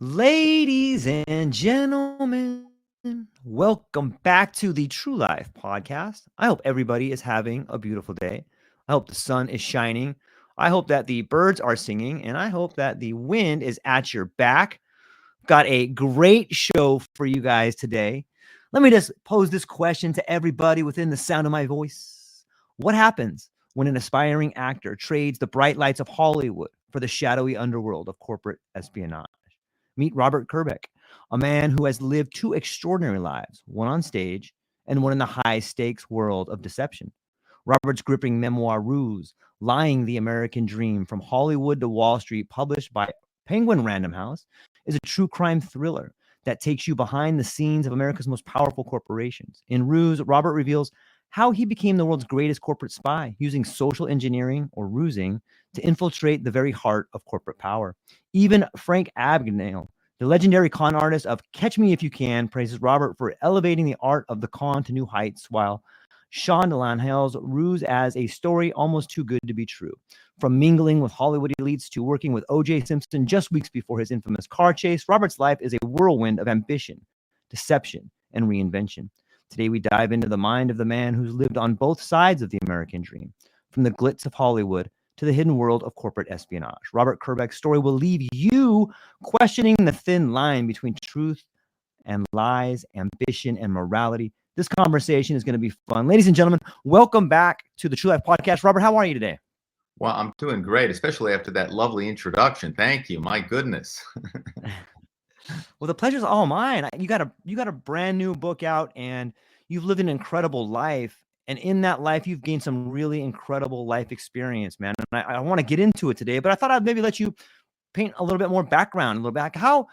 Ladies and gentlemen, welcome back to the True Life podcast. I hope everybody is having a beautiful day. I hope the sun is shining. I hope that the birds are singing, and I hope that the wind is at your back. Got a great show for you guys today. Let me just pose this question to everybody within the sound of my voice. What happens when an aspiring actor trades the bright lights of Hollywood for the shadowy underworld of corporate espionage? Meet Robert Kerbeck, a man who has lived two extraordinary lives, one on stage and one in the high stakes world of deception. Robert's gripping memoir, Lying the American Dream from Hollywood to Wall Street, published by Penguin Random House, is a true crime thriller that takes you behind the scenes of America's most powerful corporations. In Ruse, Robert reveals how he became the world's greatest corporate spy, using social engineering or rusing to infiltrate the very heart of corporate power. Even Frank Abagnale, the legendary con artist of Catch Me If You Can, praises Robert for elevating the art of the con to new heights, while Shondaland hails Ruse as a story almost too good to be true. From mingling with Hollywood elites to working with O.J. Simpson just weeks before his infamous car chase, Robert's life is a whirlwind of ambition, deception, and reinvention. Today, we dive into the mind of the man who's lived on both sides of the American dream, from the glitz of Hollywood to the hidden world of corporate espionage. Robert Kerbeck's story will leave you questioning the thin line between truth and lies, ambition and morality. This conversation is going to be fun. Ladies and gentlemen, welcome back to the True Life Podcast. Robert, how are you today? Well, I'm doing great, especially after that lovely introduction. Thank you. My goodness. Well, the pleasure's all mine. You got a brand new book out, and you've lived an incredible life. And in that life, you've gained some really incredible life experience, man. And I want to get into it today, but I thought I'd maybe let you paint a little bit more background, a little back. How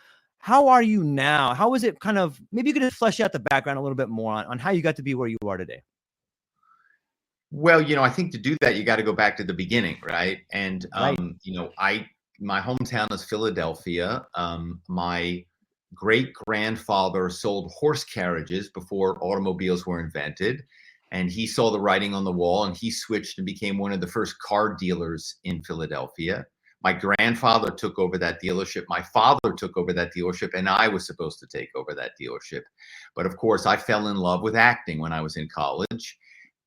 are you now? How is it kind of, maybe you could just flesh out the background a little bit more on how you got to be where you are today. Well, I think to do that, you got to go back to the beginning, right? And, Right. my hometown is Philadelphia. My great grandfather sold horse carriages before automobiles were invented. And he saw the writing on the wall, and he switched and became one of the first car dealers in Philadelphia. My grandfather took over that dealership. My father took over that dealership, and I was supposed to take over that dealership. But of course, I fell in love with acting when I was in college.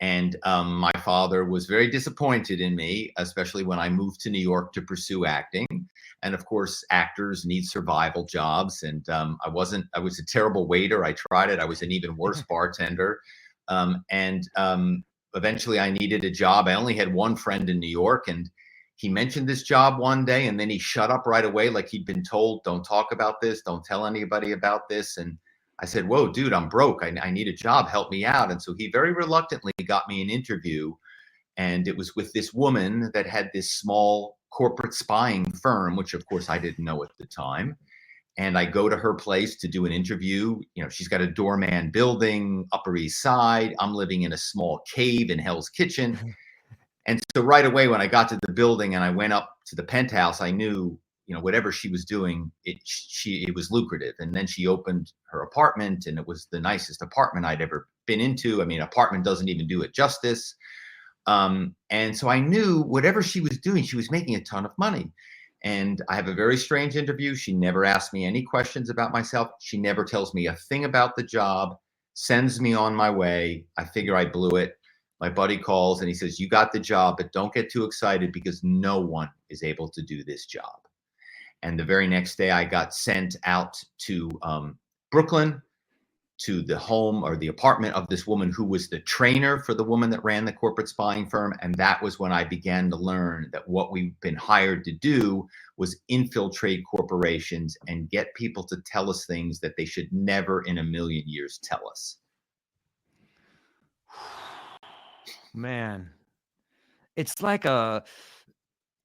And my father was very disappointed in me, especially when I moved to New York to pursue acting. And of course, actors need survival jobs. And I was a terrible waiter. I tried it. I was an even worse bartender. Eventually I needed a job. I only had one friend in New York, and he mentioned this job one day, and then he shut up right away, like he'd been told, don't talk about this, don't tell anybody about this. And I said, whoa, dude, I'm broke. I need a job. Help me out. And so he very reluctantly got me an interview. And it was with this woman that had this small corporate spying firm, which of course I didn't know at the time. And I go to her place to do an interview. She's got a doorman building, Upper East Side. I'm living in a small cave in Hell's Kitchen. And so right away, when I got to the building and I went up to the penthouse, I knew, whatever she was doing, it was lucrative. And then she opened her apartment, and it was the nicest apartment I'd ever been into. I mean, apartment doesn't even do it justice. And so I knew whatever she was doing, she was making a ton of money. And I have a very strange interview. She never asked me any questions about myself. She never tells me a thing about the job, sends me on my way. I figure I blew it. My buddy calls and he says, you got the job, but don't get too excited because no one is able to do this job. And the very next day I got sent out to Brooklyn, to the home or the apartment of this woman who was the trainer for the woman that ran the corporate spying firm. And that was when I began to learn that what we've been hired to do was infiltrate corporations and get people to tell us things that they should never in a million years tell us. Man, it's like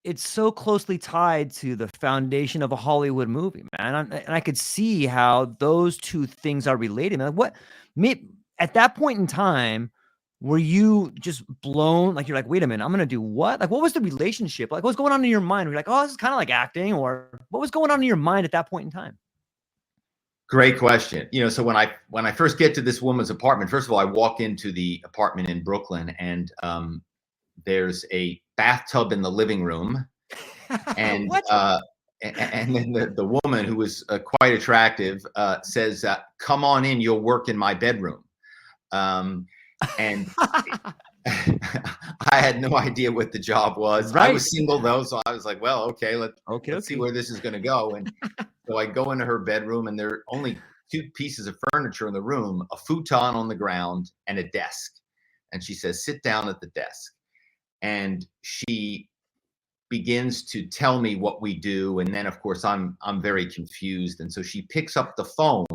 it's so closely tied to the foundation of a Hollywood movie, man. And I could see how those two things are related. Man, at that point in time, were you just blown? Like, you're like, wait a minute, I'm going to do what? Like, what was the relationship? Like, what's going on in your mind? Were you like, oh, this is kind of like acting, or what was going on in your mind at that point in time? Great question. So when I first get to this woman's apartment, first of all, I walk into the apartment in Brooklyn, and there's a bathtub in the living room, and And then the woman, who was quite attractive, says, "Come on in, you'll work in my bedroom." And I had no idea what the job was. I Right. was single though, so I was like, well, okay, let's see Okay. where this is going to go. And so I go into her bedroom, and there are only two pieces of furniture in the room: a futon on the ground and a desk. And she says, "Sit down at the desk." And she begins to tell me what we do, and then of course I'm very confused. And so she picks up the phone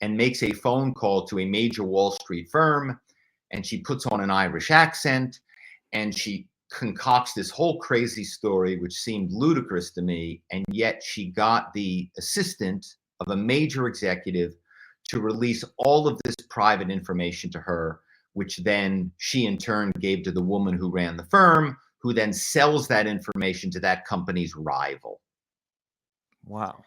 and makes a phone call to a major Wall Street firm, and she puts on an Irish accent, and she concocts this whole crazy story, which seemed ludicrous to me. And yet she got the assistant of a major executive to release all of this private information to her, which then she in turn gave to the woman who ran the firm, who then sells that information to that company's rival. Wow.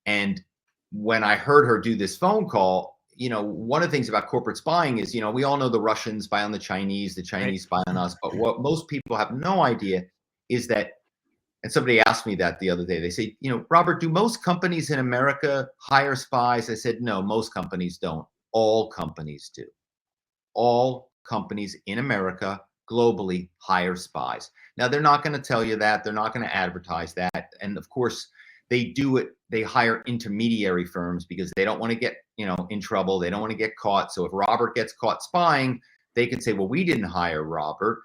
And when I heard her do this phone call, one of the things about corporate spying is, we all know the Russians spy on the Chinese spy on us. But what most people have no idea is that, and somebody asked me that the other day, they say, Robert, do most companies in America hire spies? I said, no, most companies don't. All companies do. All companies in America globally hire spies. Now, they're not going to tell you that. They're not going to advertise that. And of course, they do it. They hire intermediary firms because they don't want to get, in trouble. They don't want to get caught. So if Robert gets caught spying, they can say, well, we didn't hire Robert.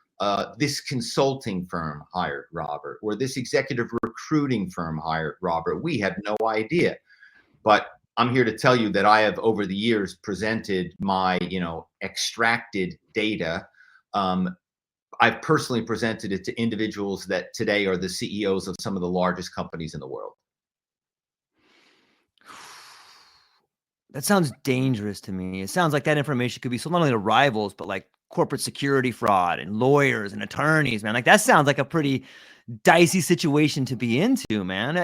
This consulting firm hired Robert, or this executive recruiting firm hired Robert. We had no idea. But I'm here to tell you that I have, over the years, presented my, extracted data. I've personally presented it to individuals that today are the CEOs of some of the largest companies in the world. That sounds dangerous to me. It sounds like that information could be sold not only to rivals, but like corporate security fraud and lawyers and attorneys, man. Like that sounds like a pretty dicey situation to be into, man.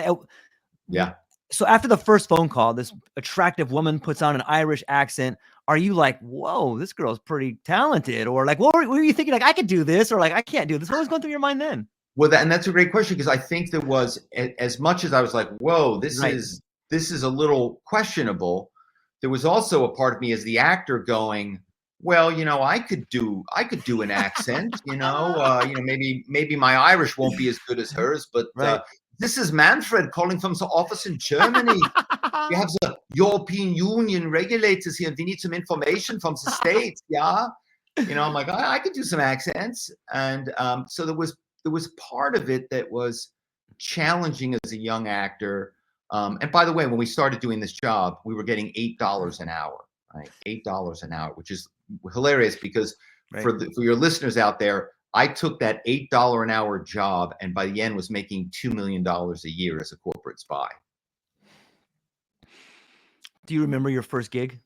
Yeah. So after the first phone call, this attractive woman puts on an Irish accent. Are you like, whoa, this girl's pretty talented? Or like, what were you thinking? Like, I could do this, or like, I can't do this. What was going through your mind then? Well, that's a great question, because I think there was, as much as I was like, whoa, this Right. is a little questionable, there was also a part of me as the actor going, well, I could do an accent, maybe my Irish won't be as good as hers, but Right. this is Manfred calling from the office in Germany. We have the European Union regulators here. We need some information from the States. Yeah. I'm like, I could do some accents. And so there was part of it that was challenging as a young actor. And by the way, when we started doing this job, we were getting $8 an hour, right? $8 an hour, which is hilarious because for your listeners out there, I took that $8 an hour job, and by the end was making $2 million a year as a corporate spy. Do you remember your first gig?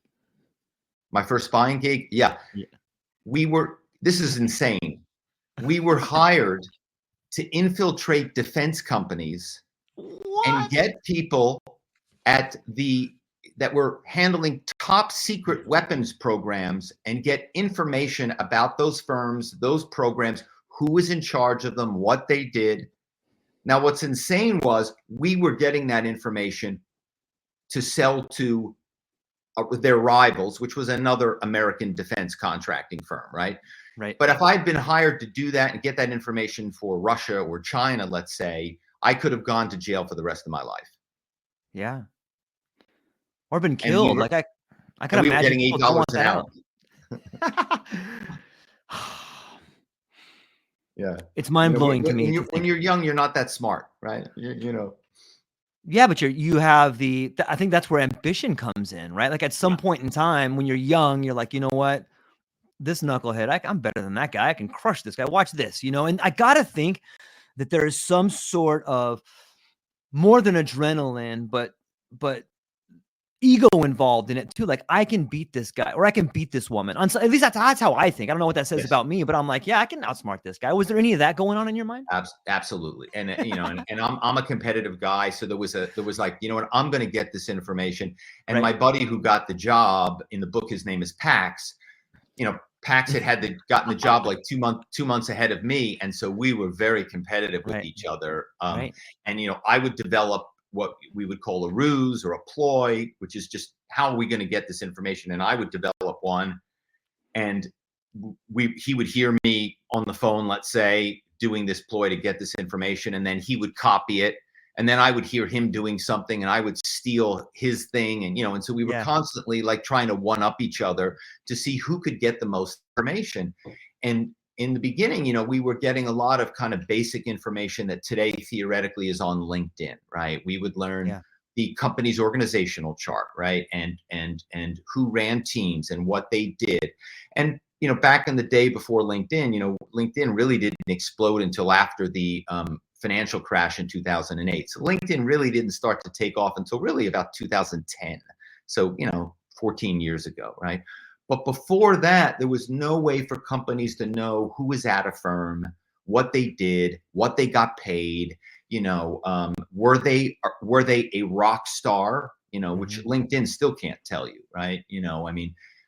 My first spying gig? Yeah. This is insane. We were hired to infiltrate defense companies and get people that were handling top secret weapons programs and get information about those firms, those programs, who was in charge of them, what they did. Now, what's insane was we were getting that information to sell to their rivals, which was another American defense contracting firm, right? Right. But if I'd been hired to do that and get that information for Russia or China, let's say, I could have gone to jail for the rest of my life. Yeah. Or been killed. Like I could we were imagine getting $8 an hour. Yeah. It's mind blowing to me. When you're young, you're not that smart, right? Yeah, but you have I think that's where ambition comes in, right? Like at some point in time when you're young, you're like, you know what? This knucklehead, I'm better than that guy. I can crush this guy. Watch this, and I got to think that there is some sort of more than adrenaline, but ego involved in it too. Like I can beat this guy, or I can beat this woman. At least that's how I think. I don't know what that says about me, but I'm like, yeah, I can outsmart this guy. Was there any of that going on in your mind? Absolutely. And and I'm a competitive guy, so there was like, what, I'm going to get this information. And my buddy who got the job, in the book, his name is Pax. Pax had gotten the job like 2 months ahead of me, and so we were very competitive with each other. And I would develop what we would call a ruse or a ploy, which is just how are we going to get this information? And I would develop one, and he would hear me on the phone, let's say, doing this ploy to get this information, and then he would copy it, and then I would hear him doing something, and I would steal his thing, and and so we were constantly like trying to one up each other to see who could get the most information. And in the beginning, we were getting a lot of kind of basic information that today theoretically is on LinkedIn, right? We would learn the company's organizational chart, right? And who ran teams and what they did. And back in the day before LinkedIn, LinkedIn really didn't explode until after the financial crash in 2008. So LinkedIn really didn't start to take off until really about 2010. So, 14 years ago, right? But before that, there was no way for companies to know who was at a firm, what they did, what they got paid, were they a rock star, which LinkedIn still can't tell you, right?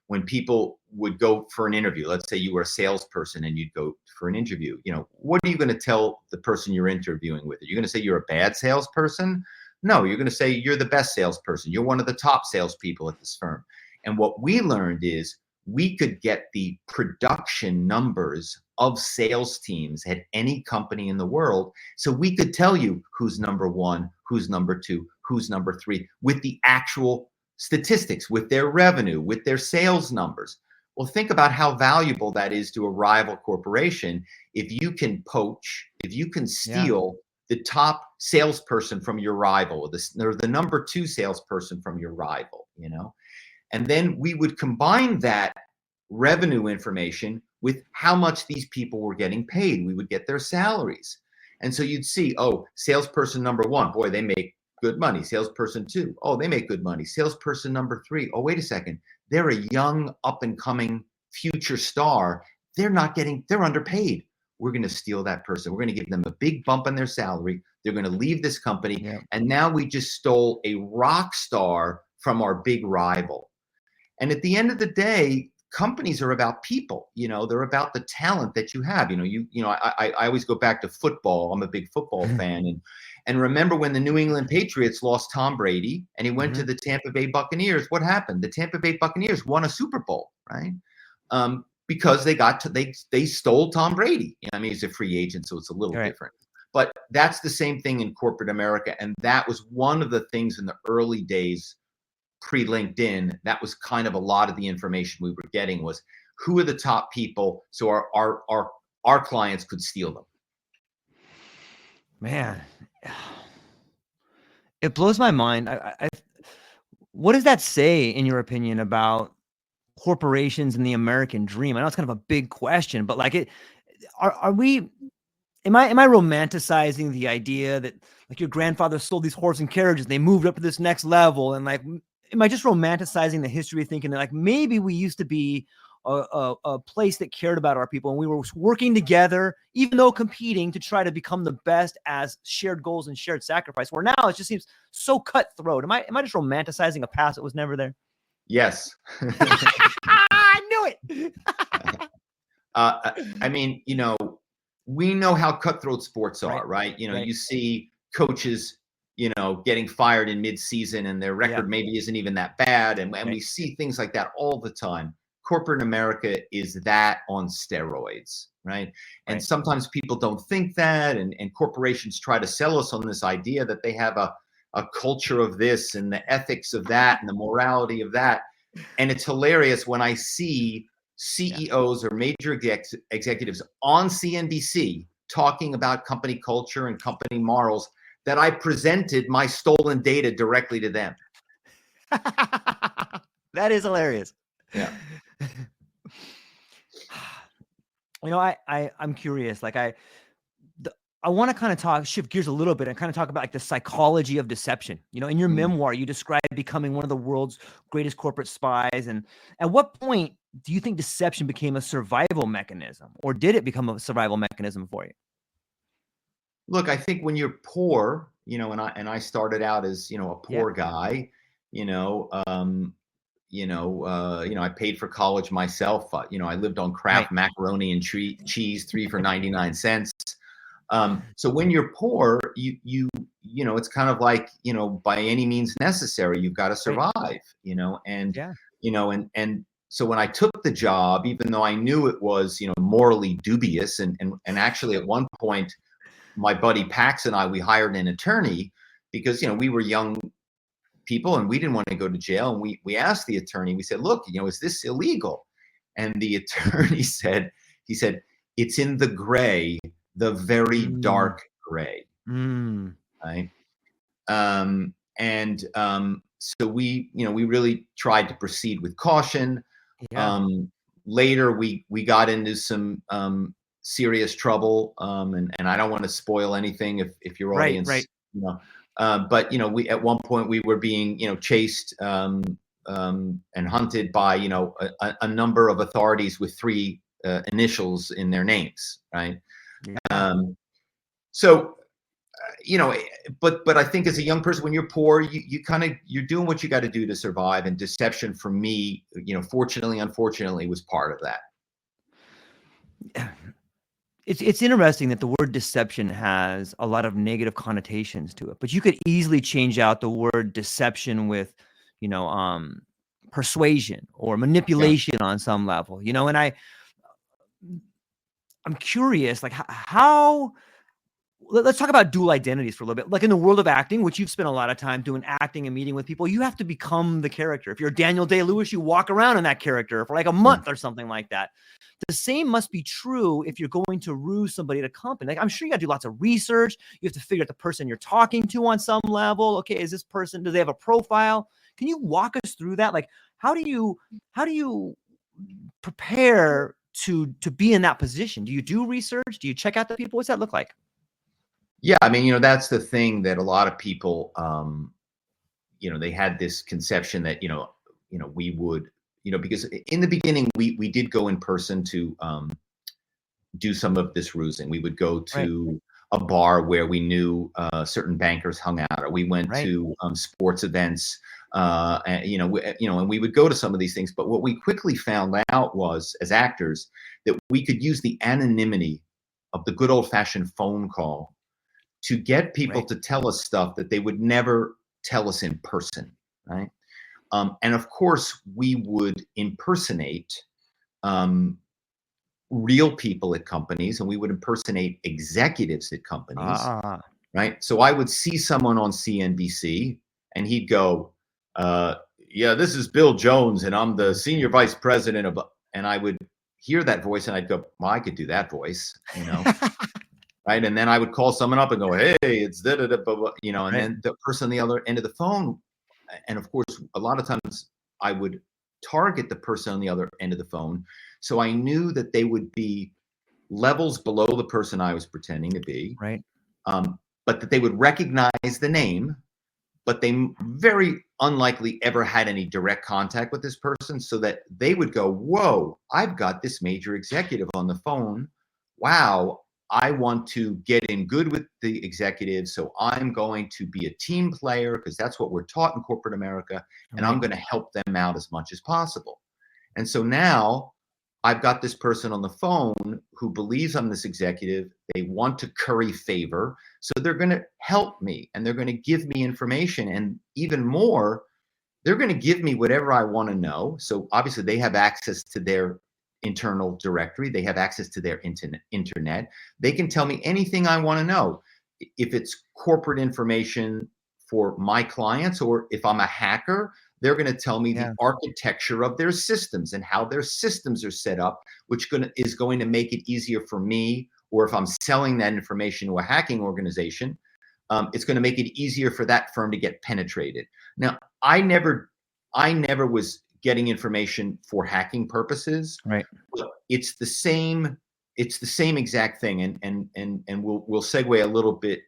When people would go for an interview, let's say you were a salesperson and you'd go for an interview, what are you going to tell the person you're interviewing with? Are you going to say you're a bad salesperson? No, you're going to say you're the best salesperson. You're one of the top salespeople at this firm. And what we learned is we could get the production numbers of sales teams at any company in the world. So we could tell you who's number one, who's number two, who's number three, with the actual statistics, with their revenue, with their sales numbers. Well, think about how valuable that is to a rival corporation if you can poach, if you can steal the top salesperson from your rival, or the number two salesperson from your rival, And then we would combine that revenue information with how much these people were getting paid. We would get their salaries. And so you'd see, salesperson number one, boy, they make good money. Salesperson two, they make good money. Salesperson number three, wait a second. They're a young, up and coming future star. They're underpaid. We're going to steal that person. We're going to give them a big bump in their salary. They're going to leave this company. Yeah. And now we just stole a rock star from our big rival. And at the end of the day, companies are about people. They're about the talent that you have. I always go back to football. I'm a big football fan, and remember when the New England Patriots lost Tom Brady and he went to the Tampa Bay Buccaneers. What happened? The Tampa Bay Buccaneers won a Super Bowl, right? Because they stole Tom Brady. He's a free agent, so it's a little different. But that's the same thing in corporate America, and that was one of the things in the early days. Pre-LinkedIn, that was kind of a lot of the information we were getting was who are the top people, so our clients could steal them. Man, it blows my mind. What does that say, in your opinion, about corporations and the American dream? I know it's kind of a big question, but like, am I romanticizing the idea that like your grandfather sold these horse and carriages, they moved up to this next level, and like, am I just romanticizing the history, thinking that like maybe we used to be a place that cared about our people and we were working together, even though competing to try to become the best as shared goals and shared sacrifice, where now it just seems so cutthroat? Am I just romanticizing a past that was never there? Yes. I knew it. We know how cutthroat sports are, right? You see coaches getting fired in mid-season and their record maybe isn't even that bad. And we see things like that all the time. Corporate America is that on steroids, right? And sometimes people don't think that, and corporations try to sell us on this idea that they have a culture of this and the ethics of that and the morality of that. And it's hilarious when I see CEOs or major executives on CNBC talking about company culture and company morals, that I presented my stolen data directly to them. That is hilarious. Yeah. I'm curious. Like I want to kind of shift gears a little bit and kind of talk about like the psychology of deception. In your memoir, you describe becoming one of the world's greatest corporate spies. And at what point do you think deception became a survival mechanism, or did it become a survival mechanism for you? Look, I think when you're poor, and I started out as, a poor guy, I paid for college myself. I lived on Kraft macaroni and cheese, 3 for 99 cents. So when you're poor, you it's kind of like, by any means necessary, you've got to Right. survive, and, Yeah. and so when I took the job, even though I knew it was, morally dubious, and actually at one point, my buddy Pax and I, we hired an attorney because, we were young people and we didn't want to go to jail. And we asked the attorney, we said, look, is this illegal? And the attorney he said, it's in the gray, the very Mm, dark gray. mm, Right. So we really tried to proceed with caution. yeah. Um, Later, we got into some serious trouble, and I don't want to spoil anything if your Right. Right. audience, but we at one point we were being chased and hunted by a number of authorities with three initials in their names, right? Yeah. Um, so you know, but I think as a young person, when you're poor, you're doing what you got to do to survive. And deception for me, fortunately, unfortunately, was part of that. It's interesting that the word deception has a lot of negative connotations to it, but you could easily change out the word deception with, you know, persuasion or Yeah. manipulation on some level, and I'm curious, like how let's talk about dual identities for a little bit. Like in the world of acting, which you've spent a lot of time doing acting and meeting with people, you have to become the character. If you're Daniel Day-Lewis, you walk around in that character for like a month or something like that. The same must be true if you're going to ruse somebody at a company. Like I'm sure you got to do lots of research. You have to figure out the person you're talking to on some level. Okay, is this person, do they have a profile? Can you walk us through that? Like how do you prepare to be in that position? Do you do research? Do you check out the people? What's that look like? Yeah, I mean, that's the thing that a lot of people, they had this conception that, we would, because in the beginning we did go in person to do some of this rusing. We would go Right. to a bar where we knew certain bankers hung out, or we went Right. to sports events, and we would go to some of these things. But what we quickly found out was, as actors, that we could use the anonymity of the good old fashioned phone call to get people Right. to tell us stuff that they would never tell us in person, right? And of course, we would impersonate um, real people at companies, and we would impersonate executives at companies, Ah, right? So I would see someone on CNBC, and he'd go, "Yeah, this is Bill Jones, and I'm the senior vice president of," and I would hear that voice, and I'd go, "Well, I could do that voice," right? And then I would call someone up and go, "Hey, it's da da da," and right. then the person on the other end of the phone, and of course, a lot of times I would target the person on the other end of the phone, so I knew that they would be levels below the person I was pretending to be, Right. but that they would recognize the name, but they very unlikely ever had any direct contact with this person, so that they would go, "Whoa, I've got this major executive on the phone. Wow, I want to get in good with the executive, so I'm going to be a team player because that's what we're taught in corporate America, and I'm Right. going to help them out as much as possible." And so now I've got this person on the phone who believes I'm this executive. They want to curry favor. So they're going to help me and they're going to give me information. And even more, they're going to give me whatever I want to know. So obviously, they have access to their internal directory, they have access to their internet. They can tell me anything I want to know. If it's corporate information for my clients, or if I'm a hacker, they're going to tell me the Yeah. architecture of their systems and how their systems are set up, which is going to make it easier for me. Or if I'm selling that information to a hacking organization, it's going to make it easier for that firm to get penetrated. Now, I never was getting information for hacking purposes. Right. But it's the same exact thing. And we'll segue a little bit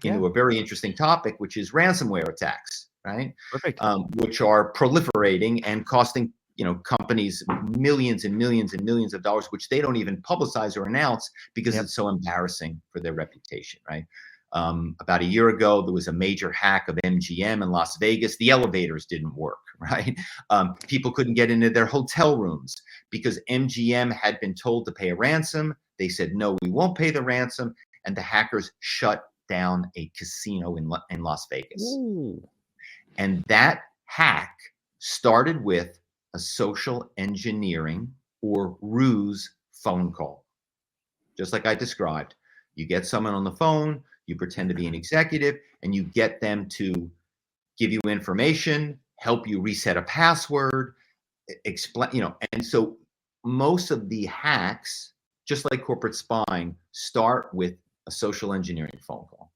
Yeah. into a very interesting topic, which is ransomware attacks, right? Perfect. Which are proliferating and costing companies millions and millions and millions of dollars, which they don't even publicize or announce because Yep. it's so embarrassing for their reputation, right? About a year ago, there was a major hack of MGM in Las Vegas. The elevators didn't work, right? People couldn't get into their hotel rooms because MGM had been told to pay a ransom. They said, no, we won't pay the ransom. And the hackers shut down a casino in Las Vegas. Ooh. And that hack started with a social engineering or ruse phone call. Just like I described, you get someone on the phone, you pretend to be an executive, and you get them to give you information, help you reset a password, explain, and so most of the hacks, just like corporate spying, start with a social engineering phone call.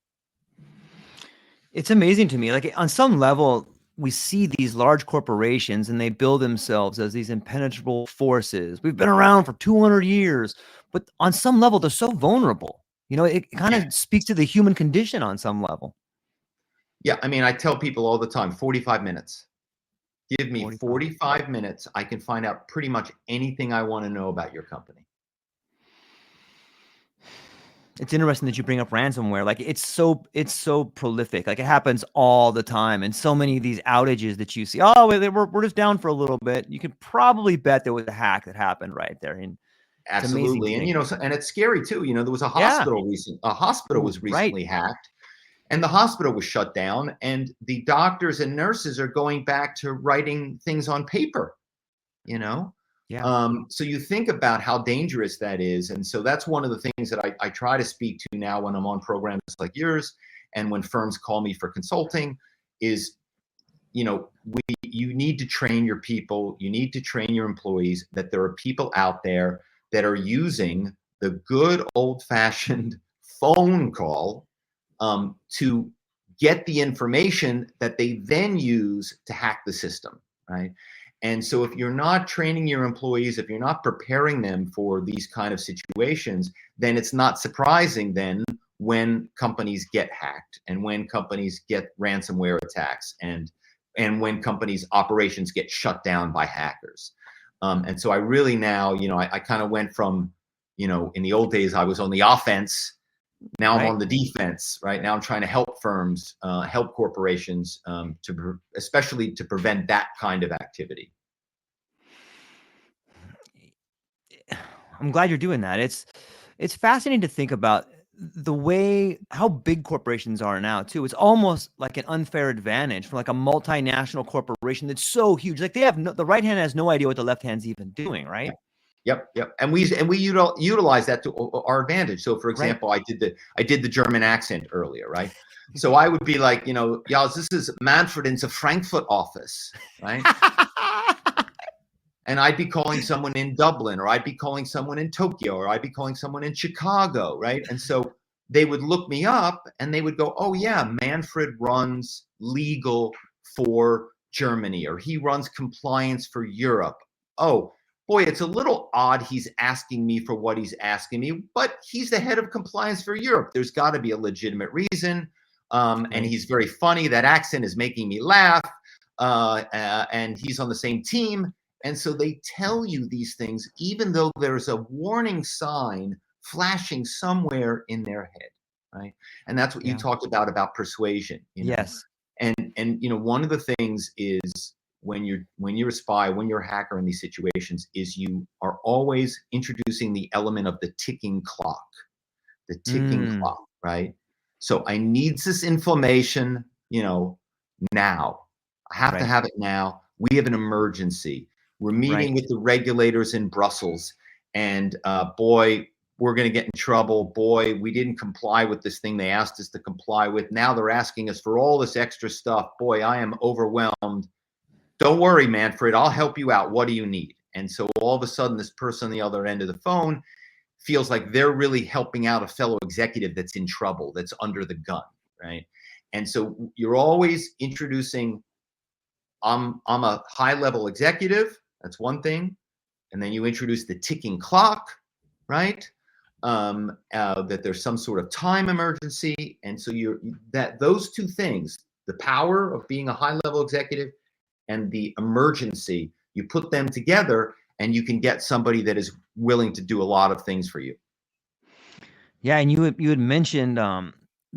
It's amazing to me. Like on some level, we see these large corporations and they build themselves as these impenetrable forces. We've been around for 200 years, but on some level, they're so vulnerable. It kind of speaks to the human condition on some level. Yeah, I mean, I tell people all the time, 45 minutes. Give me 45 minutes. I can find out pretty much anything I want to know about your company. It's interesting that you bring up ransomware. Like it's so prolific. Like it happens all the time. And so many of these outages that you see, we're just down for a little bit. You can probably bet there was a hack that happened right there. And absolutely. And and it's scary too. There was a hospital was recently hacked, and the hospital was shut down, and the doctors and nurses are going back to writing things on paper. So you think about how dangerous that is. And so that's one of the things that I try to speak to now when I'm on programs like yours and when firms call me for consulting is, you need to train your people. You need to train your employees that there are people out there that are using the good old fashioned phone call to get the information that they then use to hack the system, right? And so if you're not training your employees, if you're not preparing them for these kind of situations, then it's not surprising then when companies get hacked and when companies get ransomware attacks and when companies' operations get shut down by hackers. And so I really now, I kind of went from, in the old days, I was on the offense. Now I'm on the defense, right? Now I'm trying to help firms, help corporations, especially to prevent that kind of activity. I'm glad you're doing that. It's fascinating to think about the way how big corporations are now too. It's almost like an unfair advantage for like a multinational corporation that's so huge. Like the right hand has no idea what the left hand's even doing, right? Yep. And we utilize that to our advantage. So, for example, I did the German accent earlier, right? So I would be like, y'all, this is Manfred in the Frankfurt office, right? And I'd be calling someone in Dublin, or I'd be calling someone in Tokyo, or I'd be calling someone in Chicago, right? And so they would look me up and they would go, oh yeah, Manfred runs legal for Germany, or he runs compliance for Europe. Oh, boy, it's a little odd he's asking me for what he's asking me, but he's the head of compliance for Europe. There's got to be a legitimate reason. And he's very funny. That accent is making me laugh. And he's on the same team. And so they tell you these things, even though there's a warning sign flashing somewhere in their head, right? And that's what you talked about persuasion. Yes. And one of the things is when you're a spy, when you're a hacker in these situations, is you are always introducing the element of the ticking clock, right? So I need this information, now. I have to have it now. We have an emergency. We're meeting with the regulators in Brussels, and boy, we're going to get in trouble. Boy, we didn't comply with this thing they asked us to comply with. Now they're asking us for all this extra stuff. Boy, I am overwhelmed. Don't worry, Manfred, I'll help you out. What do you need? And so all of a sudden, this person on the other end of the phone feels like they're really helping out a fellow executive that's in trouble, that's under the gun, right? And so you're always introducing, I'm a high-level executive. That's one thing. And then you introduce the ticking clock, right? That there's some sort of time emergency. And so those two things, the power of being a high-level executive and the emergency, you put them together and you can get somebody that is willing to do a lot of things for you. Yeah, and you had mentioned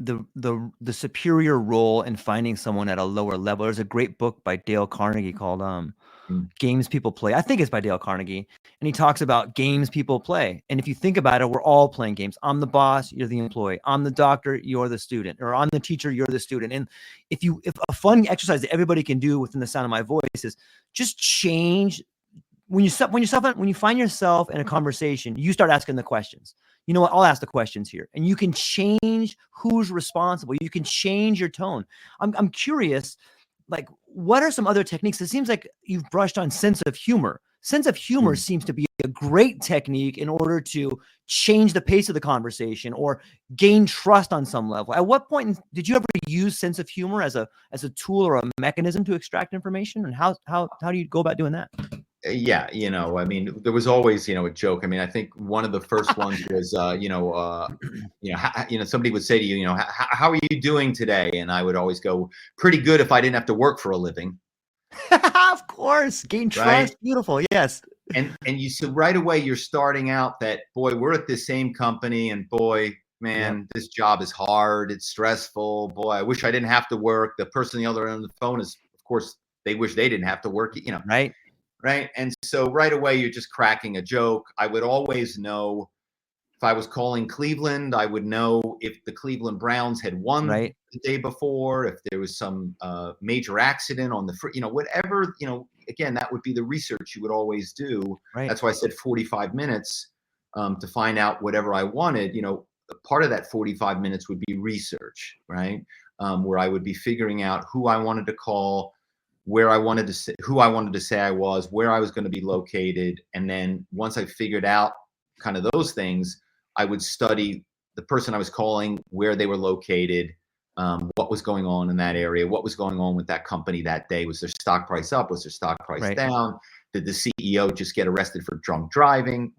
the superior role in finding someone at a lower level. There's a great book by Dale Carnegie called Mm. Games People Play. I think it's by Dale Carnegie. And he talks about games people play. And if you think about it, we're all playing games. I'm the boss, you're the employee. I'm the doctor, you're the student. Or I'm the teacher, you're the student. And if a fun exercise that everybody can do within the sound of my voice is just change when you find yourself in a conversation, you start asking the questions. You know what? I'll ask the questions here, and you can change who's responsible. You can change your tone. I'm curious, like, what are some other techniques? It seems like you've brushed on sense of humor. Sense of humor Mm. seems to be a great technique in order to change the pace of the conversation or gain trust on some level. At what point did you ever use sense of humor as a tool or a mechanism to extract information? And how do you go about doing that? Yeah, I mean, there was always, a joke. I mean, I think one of the first ones was, somebody would say to you, how are you doing today? And I would always go, pretty good if I didn't have to work for a living, Of course, gain right? trust. Beautiful. Yes. And you so right away you're starting out that, boy, we're at the same company, and boy, Yep. man, this job is hard, it's stressful. Boy, I wish I didn't have to work. The person on the other end of the phone is, of course, they wish they didn't have to work. Right. Right. And so right away, you're just cracking a joke. I would always know if I was calling Cleveland, I would know if the Cleveland Browns had won Right. the day before, if there was some major accident on the whatever, again, that would be the research you would always do. Right. That's why I said 45 minutes to find out whatever I wanted. Part of that 45 minutes would be research, right? Where I would be figuring out who I wanted to call, where I wanted to say, who I wanted to say I was, where I was going to be located. And then once I figured out kind of those things, I would study the person I was calling, where they were located, what was going on in that area, what was going on with that company that day. Was their stock price up? Was their stock price Right. down? Did the CEO just get arrested for drunk driving?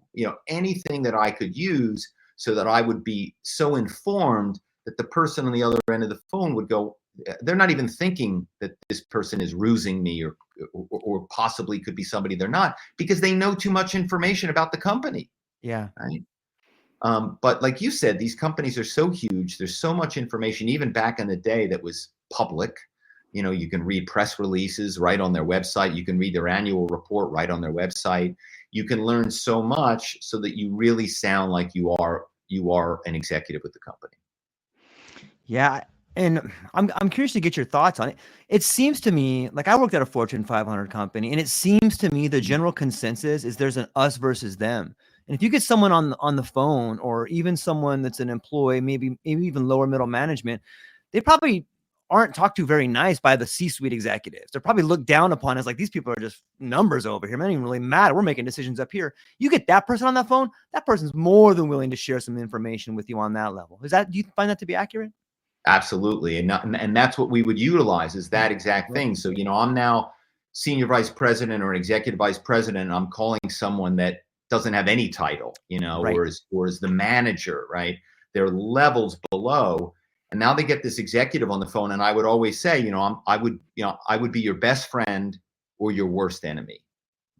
Anything that I could use so that I would be so informed that the person on the other end of the phone would go, they're not even thinking that this person is rusing me or possibly could be somebody they're not, because they know too much information about the company. Yeah. Right. But like you said, these companies are so huge. There's so much information, even back in the day, that was public. You can read press releases right on their website. You can read their annual report right on their website. You can learn so much so that you really sound like you are an executive with the company. Yeah. And I'm curious to get your thoughts on it. It seems to me like I worked at a Fortune 500 company, and it seems to me the general consensus is there's an us versus them. And if you get someone on the phone, or even someone that's an employee, maybe even lower middle management, they probably aren't talked to very nice by the C-suite executives. They're probably looked down upon as like, these people are just numbers over here. It doesn't even really matter. We're making decisions up here. You get that person on that phone, that person's more than willing to share some information with you on that level. Do you find that to be accurate? Absolutely. And that's what we would utilize, is that exact Yep. thing. So, I'm now senior vice president or an executive vice president, and I'm calling someone that doesn't have any title, Right. or is the manager, right? They're levels below. And now they get this executive on the phone. And I would always say, I would be your best friend or your worst enemy.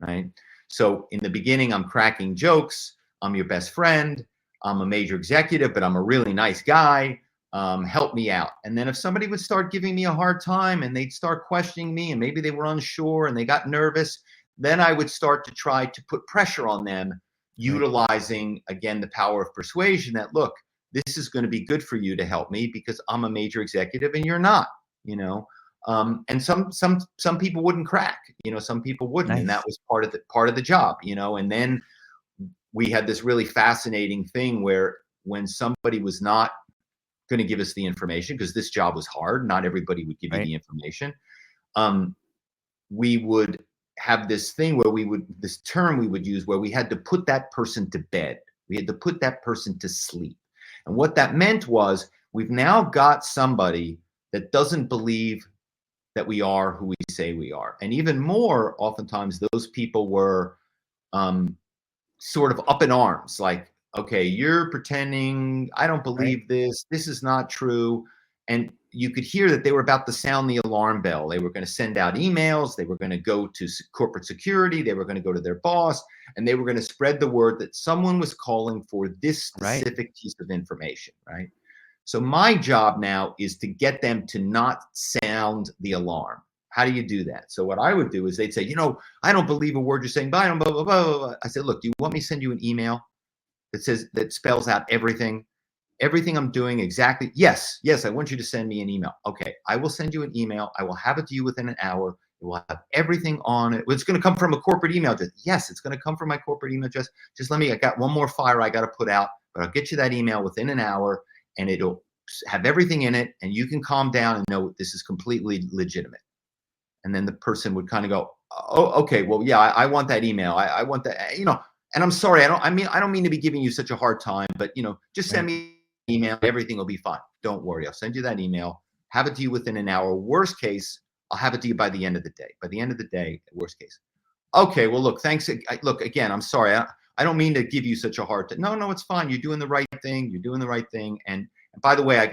Right. So in the beginning, I'm cracking jokes. I'm your best friend. I'm a major executive, but I'm a really nice guy. Help me out. And then if somebody would start giving me a hard time and they'd start questioning me, and maybe they were unsure and they got nervous, then I would start to try to put pressure on them, Right. utilizing, again, the power of persuasion that, look, this is going to be good for you to help me because I'm a major executive and you're not, you know. And some people wouldn't crack, some people wouldn't, and that Nice. was part of the job, and then we had this really fascinating thing where when somebody was not going to give us the information, because this job was hard, not everybody would give you Right. the information, we would have this thing where this term we would use where we had to put that person to bed. We had to put that person to sleep. And what that meant was, we've now got somebody that doesn't believe that we are who we say we are. And even more, oftentimes, those people were sort of up in arms, like, okay, you're pretending, I don't Right. believe this is not true. And you could hear that they were about to sound the alarm bell. They were going to send out emails, they were going to go to corporate security, they were going to go to their boss, and they were going to spread the word that someone was calling for this Right. specific piece of information, right? So my job now is to get them to not sound the alarm. How do you do that? So what I would do is they'd say, I don't believe a word you're saying. Blah, blah, blah, blah, blah. I said, look, do you want me to send you an email that spells out everything I'm doing exactly? Yes, I want you to send me an email. Okay, I will send you an email. I will have it to you within an hour. It will have everything on it. It's going to come from a corporate email address. Yes, it's going to come from my corporate email address. Just I got one more fire I got to put out, but I'll get you that email within an hour, and it'll have everything in it, and you can calm down and know this is completely legitimate. And then the person would kind of go, oh, okay, well, yeah, I want that email. I want that, and I'm sorry. I don't mean to be giving you such a hard time, but, just send me an email. Everything will be fine. Don't worry. I'll send you that email, have it to you within an hour. Worst case, I'll have it to you by the end of the day. By the end of the day, worst case. Okay, well, look, thanks. Look, again, I'm sorry. I don't mean to give you such a hard time. No, it's fine. You're doing the right thing. You're doing the right thing. And by the way,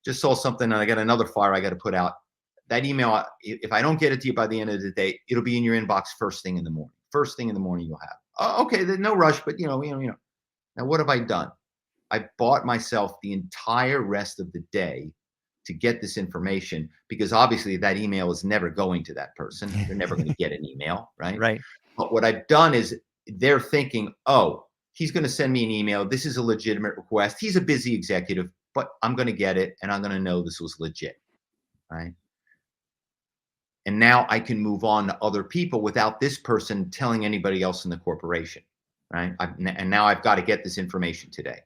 just saw something, and I got another fire I got to put out. That email, if I don't get it to you by the end of the day, it'll be in your inbox first thing in the morning. First thing in the morning you'll have. Oh, okay, there's no rush, but Now what have I done? I bought myself the entire rest of the day to get this information, because obviously that email is never going to that person. They're never going to get an email, right? Right. But what I've done is they're thinking, oh, he's going to send me an email. This is a legitimate request. He's a busy executive, but I'm going to get it, and I'm going to know this was legit, right? And now I can move on to other people without this person telling anybody else in the corporation, right? And now I've got to get this information today.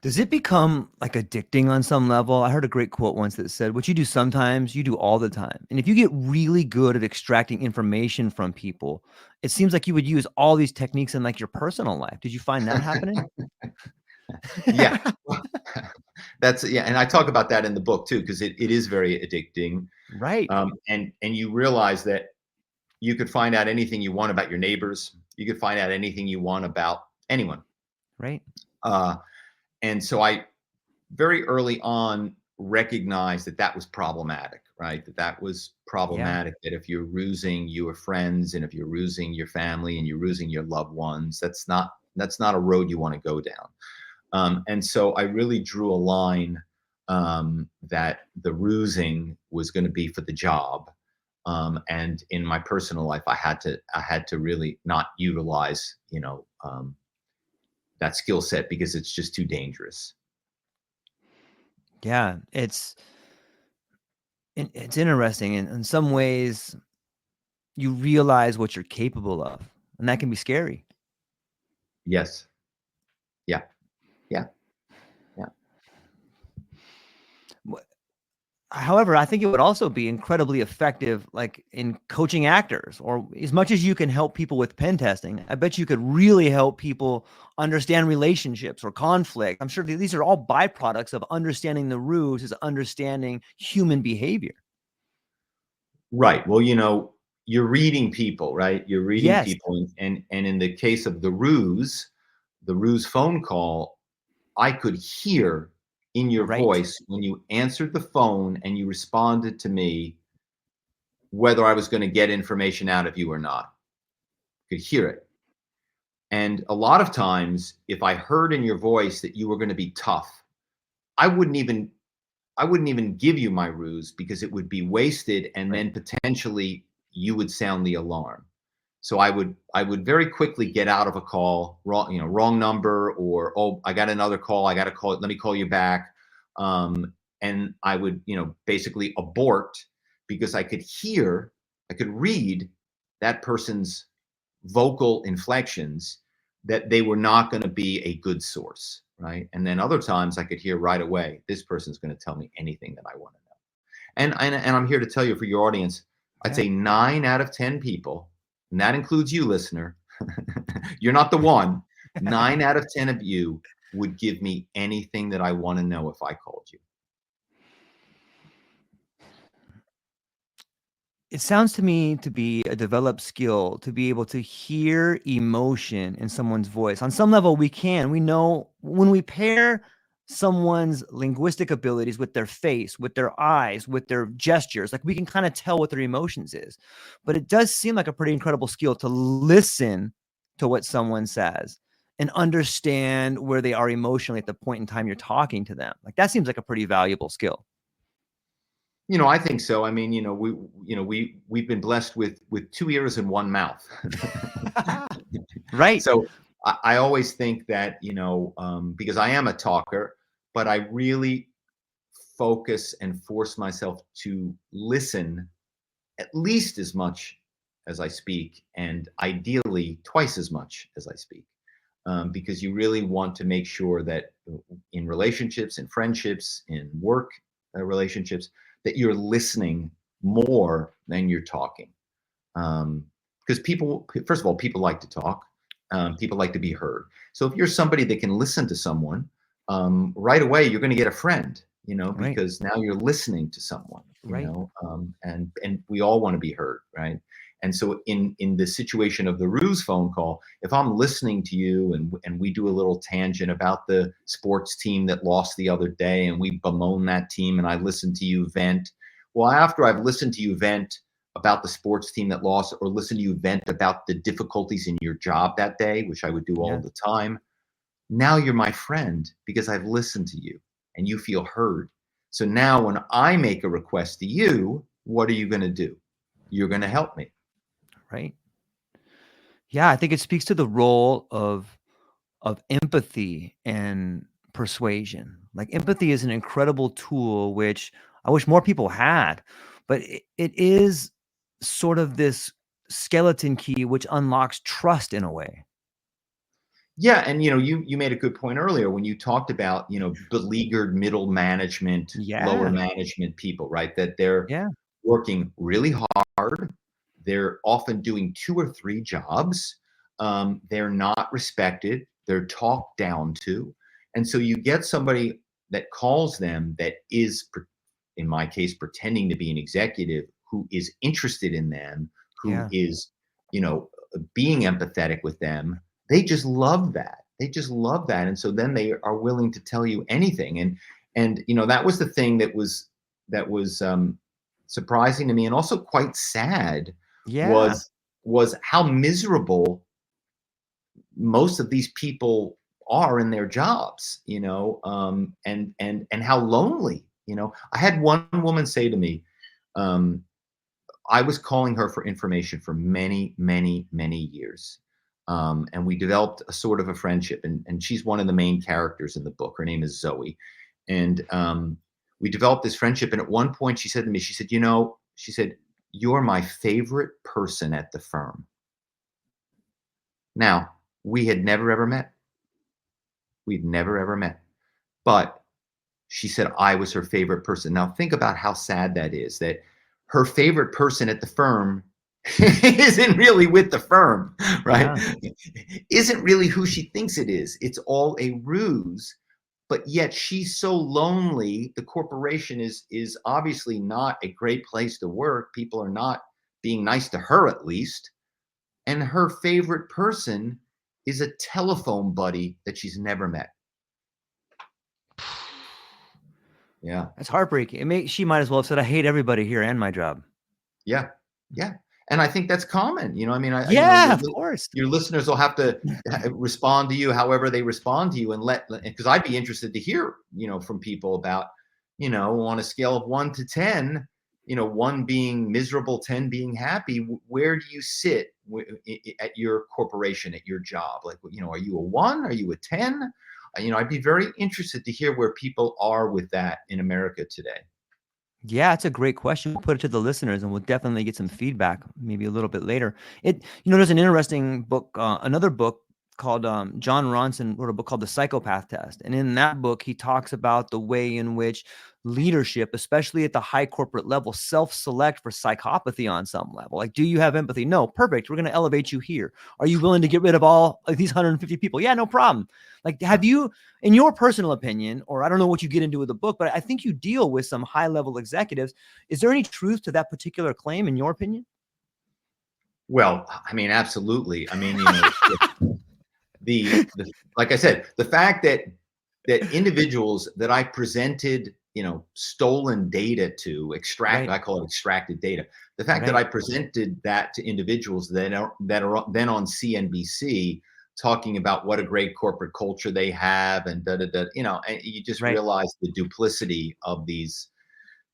Does it become like addicting on some level? I heard a great quote once that said, what you do sometimes, you do all the time. And if you get really good at extracting information from people, it seems like you would use all these techniques in like your personal life. Did you find that happening? Yeah. And I talk about that in the book too, because it is very addicting. Right. And you realize that you could find out anything you want about your neighbors. You could find out anything you want about anyone. Right. And so I very early on recognized that was problematic, right? That was problematic. Yeah. That if you're rusing your friends, and if you're rusing your family, and you're rusing your loved ones, that's not a road you want to go down. And so I really drew a line that the rusing was going to be for the job. And in my personal life, I had to really not utilize, that skill set, because it's just too dangerous. Yeah, it's interesting. In some ways, you realize what you're capable of, and that can be scary. Yes. Yeah. However, I think it would also be incredibly effective, like in coaching actors, or as much as you can help people with pen testing, I bet you could really help people understand relationships or conflict. I'm sure these are all byproducts of understanding the ruse, is understanding human behavior. Right. Well, you're reading people, right? You're reading people. And in the case of the ruse phone call, I could hear in your voice when you answered the phone and you responded to me, whether I was going to get information out of you or not. I could hear it. And a lot of times, if I heard in your voice that you were going to be tough, I wouldn't even give you my ruse, because it would be wasted, and then potentially you would sound the alarm. So I would very quickly get out of a call, wrong number, or, oh, I got another call, I got to call it, let me call you back. And I would, basically abort, because I could read that person's vocal inflections, that they were not going to be a good source, right? And then other times I could hear right away, this person's going to tell me anything that I want to know. And I'm here to tell you, for your audience, I'd say 9 out of 10 people, and that includes you, listener, you're not the one, 9 out of 10 of you would give me anything that I want to know if I called you. It sounds to me to be a developed skill to be able to hear emotion in someone's voice. On some level, we know when we pair someone's linguistic abilities with their face, with their eyes, with their gestures, like we can kind of tell what their emotions is. But it does seem like a pretty incredible skill to listen to what someone says and understand where they are emotionally at the point in time you're talking to them. Like that seems like a pretty valuable skill. I think so. I mean, we've been blessed with 2 ears and one mouth. Right. So I always think that, because I am a talker, but I really focus and force myself to listen at least as much as I speak, and ideally twice as much as I speak. Because you really want to make sure that in relationships, in friendships, in work relationships, that you're listening more than you're talking. Because people, first of all, people like to talk. People like to be heard. So if you're somebody that can listen to someone, right away, you're going to get a friend, Right. because now you're listening to someone, Right. and we all want to be heard, right? And so in the situation of the ruse phone call, if I'm listening to you and we do a little tangent about the sports team that lost the other day and we bemoan that team and I listen to you vent, well, after I've listened to you vent about the sports team that lost or listen to you vent about the difficulties in your job that day, which I would do all the time, now you're my friend because I've listened to you and you feel heard. So now when I make a request to you, what are you going to do? You're going to help me. Right. Yeah, I think it speaks to the role of empathy and persuasion. Like empathy is an incredible tool which I wish more people had, but it is sort of this skeleton key which unlocks trust in a way. Yeah, and you made a good point earlier when you talked about, beleaguered middle management, lower Yeah. management people, right? That they're Yeah. working really hard. They're often doing 2 or 3 jobs. They're not respected. They're talked down to. And so you get somebody that calls them that is, in my case, pretending to be an executive who is interested in them, who Yeah. is, being empathetic with them. They just love that. They just love that. And so then they are willing to tell you anything. And that was the thing that was surprising to me and also quite sad Yeah. was how miserable most of these people are in their jobs, and how lonely. I had one woman say to me, I was calling her for information for many, many, many years. And we developed a sort of a friendship. And she's one of the main characters in the book. Her name is Zoe. And we developed this friendship. And at one point, she said to me, she said, "You're my favorite person at the firm." Now, we had never, ever met. We'd never, ever met. But she said I was her favorite person. Now, think about how sad that is, that her favorite person at the firm isn't really with the firm, right? Yeah. Isn't really who she thinks it is. It's all a ruse, but yet she's so lonely. The corporation is obviously not a great place to work. People are not being nice to her, at least. And her favorite person is a telephone buddy that she's never met. Yeah. That's heartbreaking. She might as well have said, I hate everybody here and my job. Yeah. Yeah. And I think that's common. I mean, Yeah, of course. your listeners will have to respond to you however they respond to you, and because I'd be interested to hear, from people about, on a scale of 1 to 10, 1 being miserable, 10 being happy, where do you sit at your corporation, at your job? Like, are you a 1? Are you a 10? I'd be very interested to hear where people are with that in America today. Yeah, it's a great question. We'll put it to the listeners and we'll definitely get some feedback maybe a little bit later. There's an interesting book, another book called John Ronson wrote a book called The Psychopath Test. And in that book, he talks about the way in which leadership, especially at the high corporate level, self-select for psychopathy on some level. Like, do you have empathy? No, perfect. We're going to elevate you here. Are you willing to get rid of all like these 150 people? Yeah, no problem. Like, have you, in your personal opinion, or I don't know what you get into with the book, but I think you deal with some high level executives. Is there any truth to that particular claim in your opinion? Well, I mean, absolutely. I mean, the like I said, the fact that individuals that I presented, stolen data to extract, Right. I call it extracted data. The fact that Right. I presented that to individuals that are then on CNBC talking about what a great corporate culture they have and da da da. And you just Right. realize the duplicity of these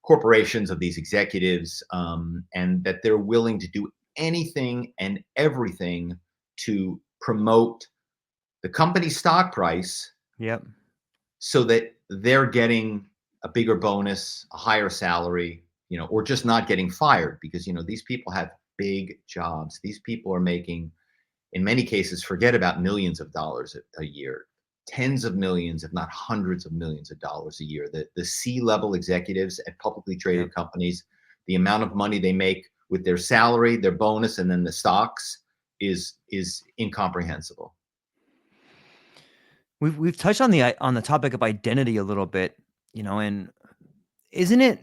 corporations, of these executives, and that they're willing to do anything and everything to promote the company's stock price Yep. so that they're getting a bigger bonus, a higher salary, or just not getting fired because, these people have big jobs. These people are making, in many cases, forget about millions of dollars a year, tens of millions, if not hundreds of millions of dollars a year. The C-level executives at publicly Yep. traded companies, the amount of money they make with their salary, their bonus, and then the stocks is incomprehensible. We've touched on the topic of identity a little bit, and isn't it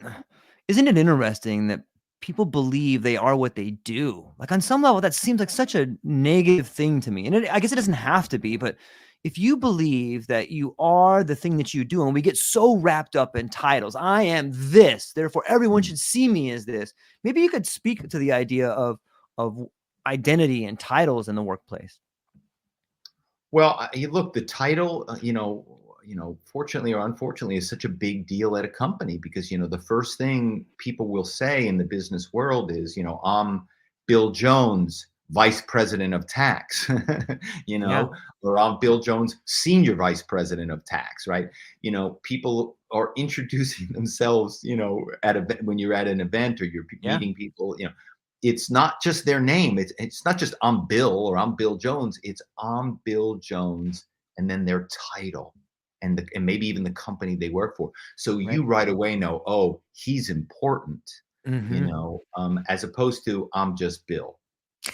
interesting that people believe they are what they do? Like on some level, that seems like such a negative thing to me. And I guess it doesn't have to be, but if you believe that you are the thing that you do, and we get so wrapped up in titles, I am this, therefore everyone should see me as this. Maybe you could speak to the idea of identity and titles in the workplace. Well, you look, the title, fortunately or unfortunately, is such a big deal at a company because the first thing people will say in the business world is, I'm Bill Jones, Vice President of Tax, Yeah. or I'm Bill Jones, Senior Vice President of Tax, right? People are introducing themselves, when you're at an event or you're Yeah. meeting people, it's not just their name. It's not just I'm Bill or I'm Bill Jones. It's I'm Bill Jones and then their title and maybe even the company they work for. So Right. you right away know, oh, he's important, Mm-hmm. as opposed to I'm just Bill,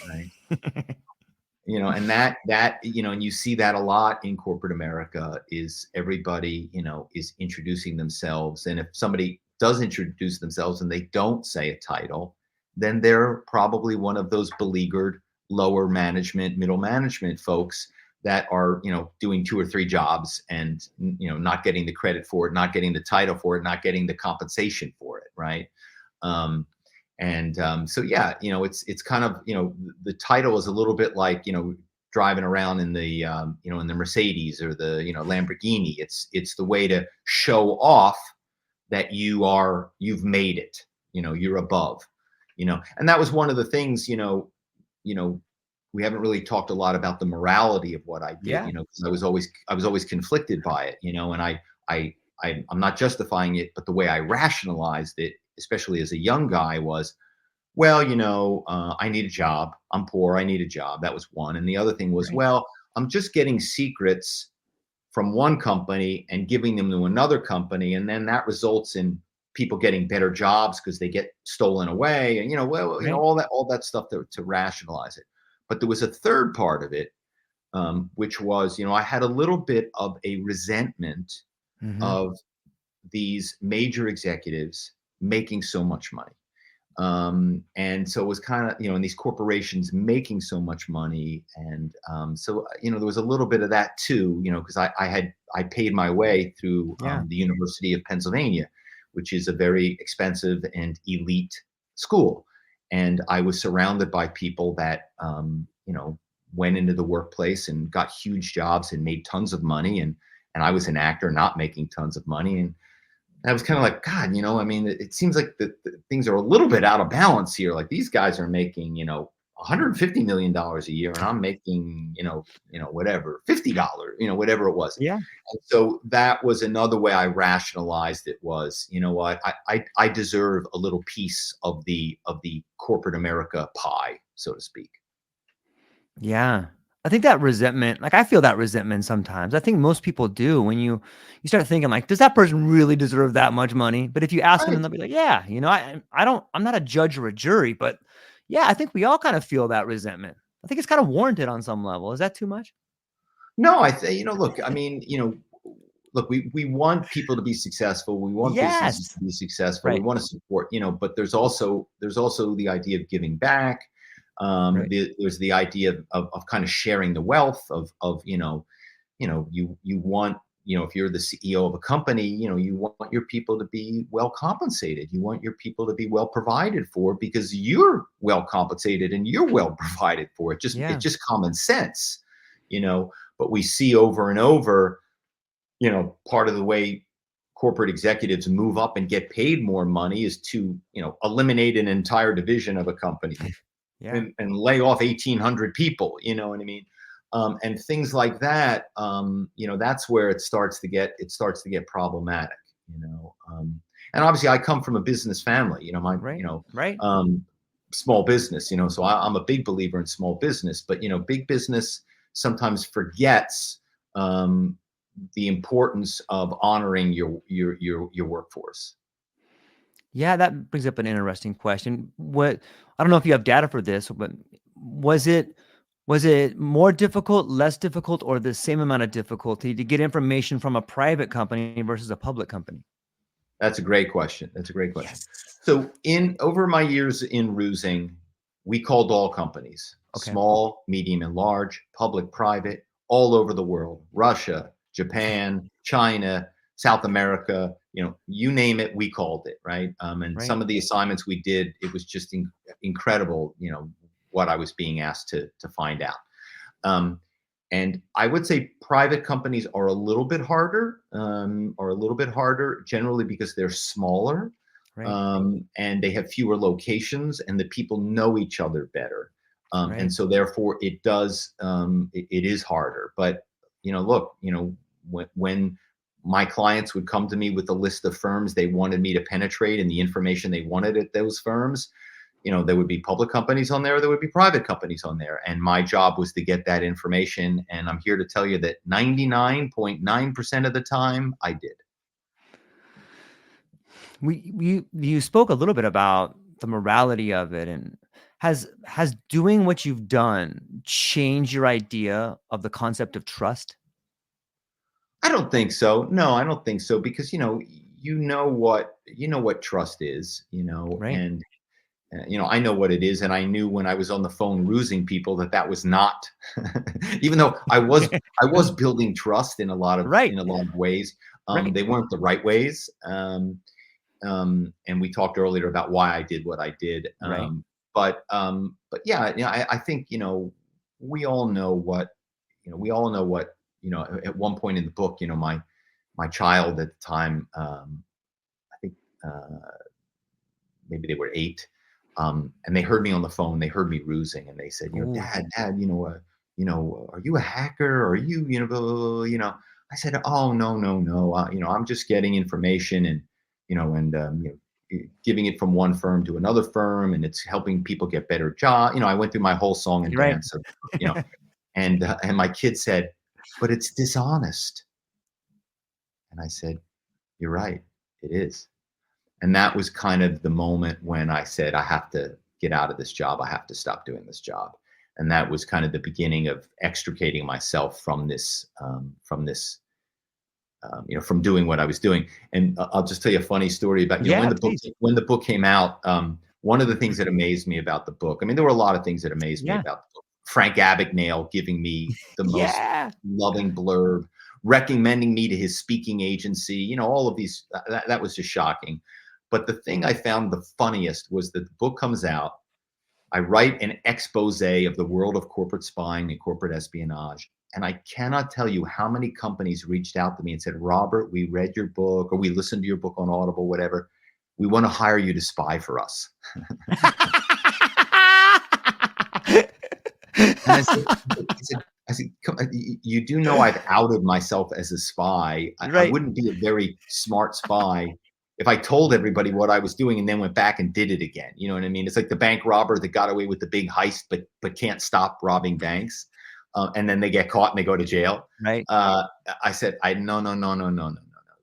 right? And and you see that a lot in corporate America is everybody, is introducing themselves. And if somebody does introduce themselves and they don't say a title, then they're probably one of those beleaguered lower management, middle management folks that are, doing 2 or 3 jobs and, not getting the credit for it, not getting the title for it, not getting the compensation for it. Right. Um, so yeah, it's kind of, the title is a little bit like, driving around in the in the Mercedes or the Lamborghini. It's the way to show off that you've made it. You're above. And that was one of the things. We haven't really talked a lot about the morality of what I did. Yeah. Because I was always conflicted by it. And I'm not justifying it, but the way I rationalized it, especially as a young guy, was, well, I need a job. I'm poor. I need a job. That was one. And the other thing was, Right. well, I'm just getting secrets from one company and giving them to another company. And then that results in people getting better jobs because they get stolen away. And, Right. all that stuff to rationalize it. But there was a third part of it, which was, I had a little bit of a resentment Mm-hmm. of these major executives making so much money. And so it was kind of, in these corporations making so much money. And so, there was a little bit of that too, because I paid my way through Yeah. the University of Pennsylvania, which is a very expensive and elite school. And I was surrounded by people that, went into the workplace and got huge jobs and made tons of money. And I was an actor not making tons of money. And I was kind of like, God, I mean, it seems like the things are a little bit out of balance here. Like these guys are making, $150 million a year, and I'm making, whatever, $50, whatever it was. Yeah. And so that was another way I rationalized it was, you know what, I deserve a little piece of the corporate America pie, so to speak. Yeah. I think that resentment, like I feel that resentment sometimes. I think most people do when you start thinking like, does that person really deserve that much money? But if you ask them Right. and they'll be like, yeah, I'm not a judge or a jury, but yeah, I think we all kind of feel that resentment. I think it's kind of warranted on some level. Is that too much? No, I think, look, I mean, look, we want people to be successful. We want businesses Yes. to be successful. We Right. want to support, but there's also the idea of giving back. Right. There's the idea of kind of sharing the wealth of you want, if you're the CEO of a company, you want your people to be well compensated. You want your people to be well provided for because you're well compensated and you're well provided for. It's Yeah. just common sense. but we see over and over, part of the way corporate executives move up and get paid more money is to, eliminate an entire division of a company Yeah. and lay off 1,800 people, you know what I mean? And things like that, that's where it starts to get problematic, and obviously I come from a business family, Right. Right. small business, so I'm a big believer in small business, but, big business sometimes forgets, the importance of honoring your workforce. Yeah, that brings up an interesting question. I don't know if you have data for this, but was it more difficult, less difficult, or the same amount of difficulty to get information from a private company versus a public company? That's a great question. That's a great question. Yes. So in over my years in rusing, we called all companies, Okay. small, medium, and large, public, private, all over the world, Russia, Japan, China, South America, you name it, we called it, right? And Right. some of the assignments we did, it was just incredible, what I was being asked to find out. And I would say private companies are a little bit harder, generally because they're smaller, Right. and they have fewer locations, and the people know each other better, Right. and so therefore it does, it is harder. But look, when my clients would come to me with a list of firms they wanted me to penetrate and the information they wanted at those firms, there would be public companies on there would be private companies on there. And my job was to get that information. And I'm here to tell you that 99.9% of the time I did. You spoke a little bit about the morality of it, and has doing what you've done changed your idea of the concept of trust? I don't think so. No, I don't think so, because what trust is, Right. and I know what it is, and I knew when I was on the phone rusing people that was not, even though I was building trust in a lot of Right. ways. Right. They weren't the right ways, and we talked earlier about why I did what I did. Right. But yeah, I think we all know what at one point in the book, my child at the time, I think maybe they were 8, and they heard me on the phone. They heard me rusing, and they said, Ooh. Dad, are you a hacker? Or are you, blah, blah, blah, I said, oh, no, no, no. I'm just getting information and, giving it from one firm to another firm, and it's helping people get better jobs. I went through my whole song and You're right. dance of, and my kid said, but it's dishonest. And I said, you're right. It is. And that was kind of the moment when I said, I have to get out of this job. I have to stop doing this job. And that was kind of the beginning of extricating myself from this, from doing what I was doing. And I'll just tell you a funny story about, Yeah, when the book came out. One of the things that amazed me about the book, I mean, there were a lot of things that amazed me yeah, about the book. Frank Abagnale giving me the most yeah. loving blurb, recommending me to his speaking agency, all of these, that was just shocking. But the thing I found the funniest was that the book comes out. I write an expose of the world of corporate spying and corporate espionage. And I cannot tell you how many companies reached out to me and said, Robert, we read your book, or we listened to your book on Audible, whatever. We want to hire you to spy for us. And I said, you do know I've outed myself as a spy. I Right. wouldn't be a very smart spy if I told everybody what I was doing and then went back and did it again. You know what I mean? It's like the bank robber that got away with the big heist, but can't stop robbing banks. And then they get caught and they go to jail. Right. I said, no.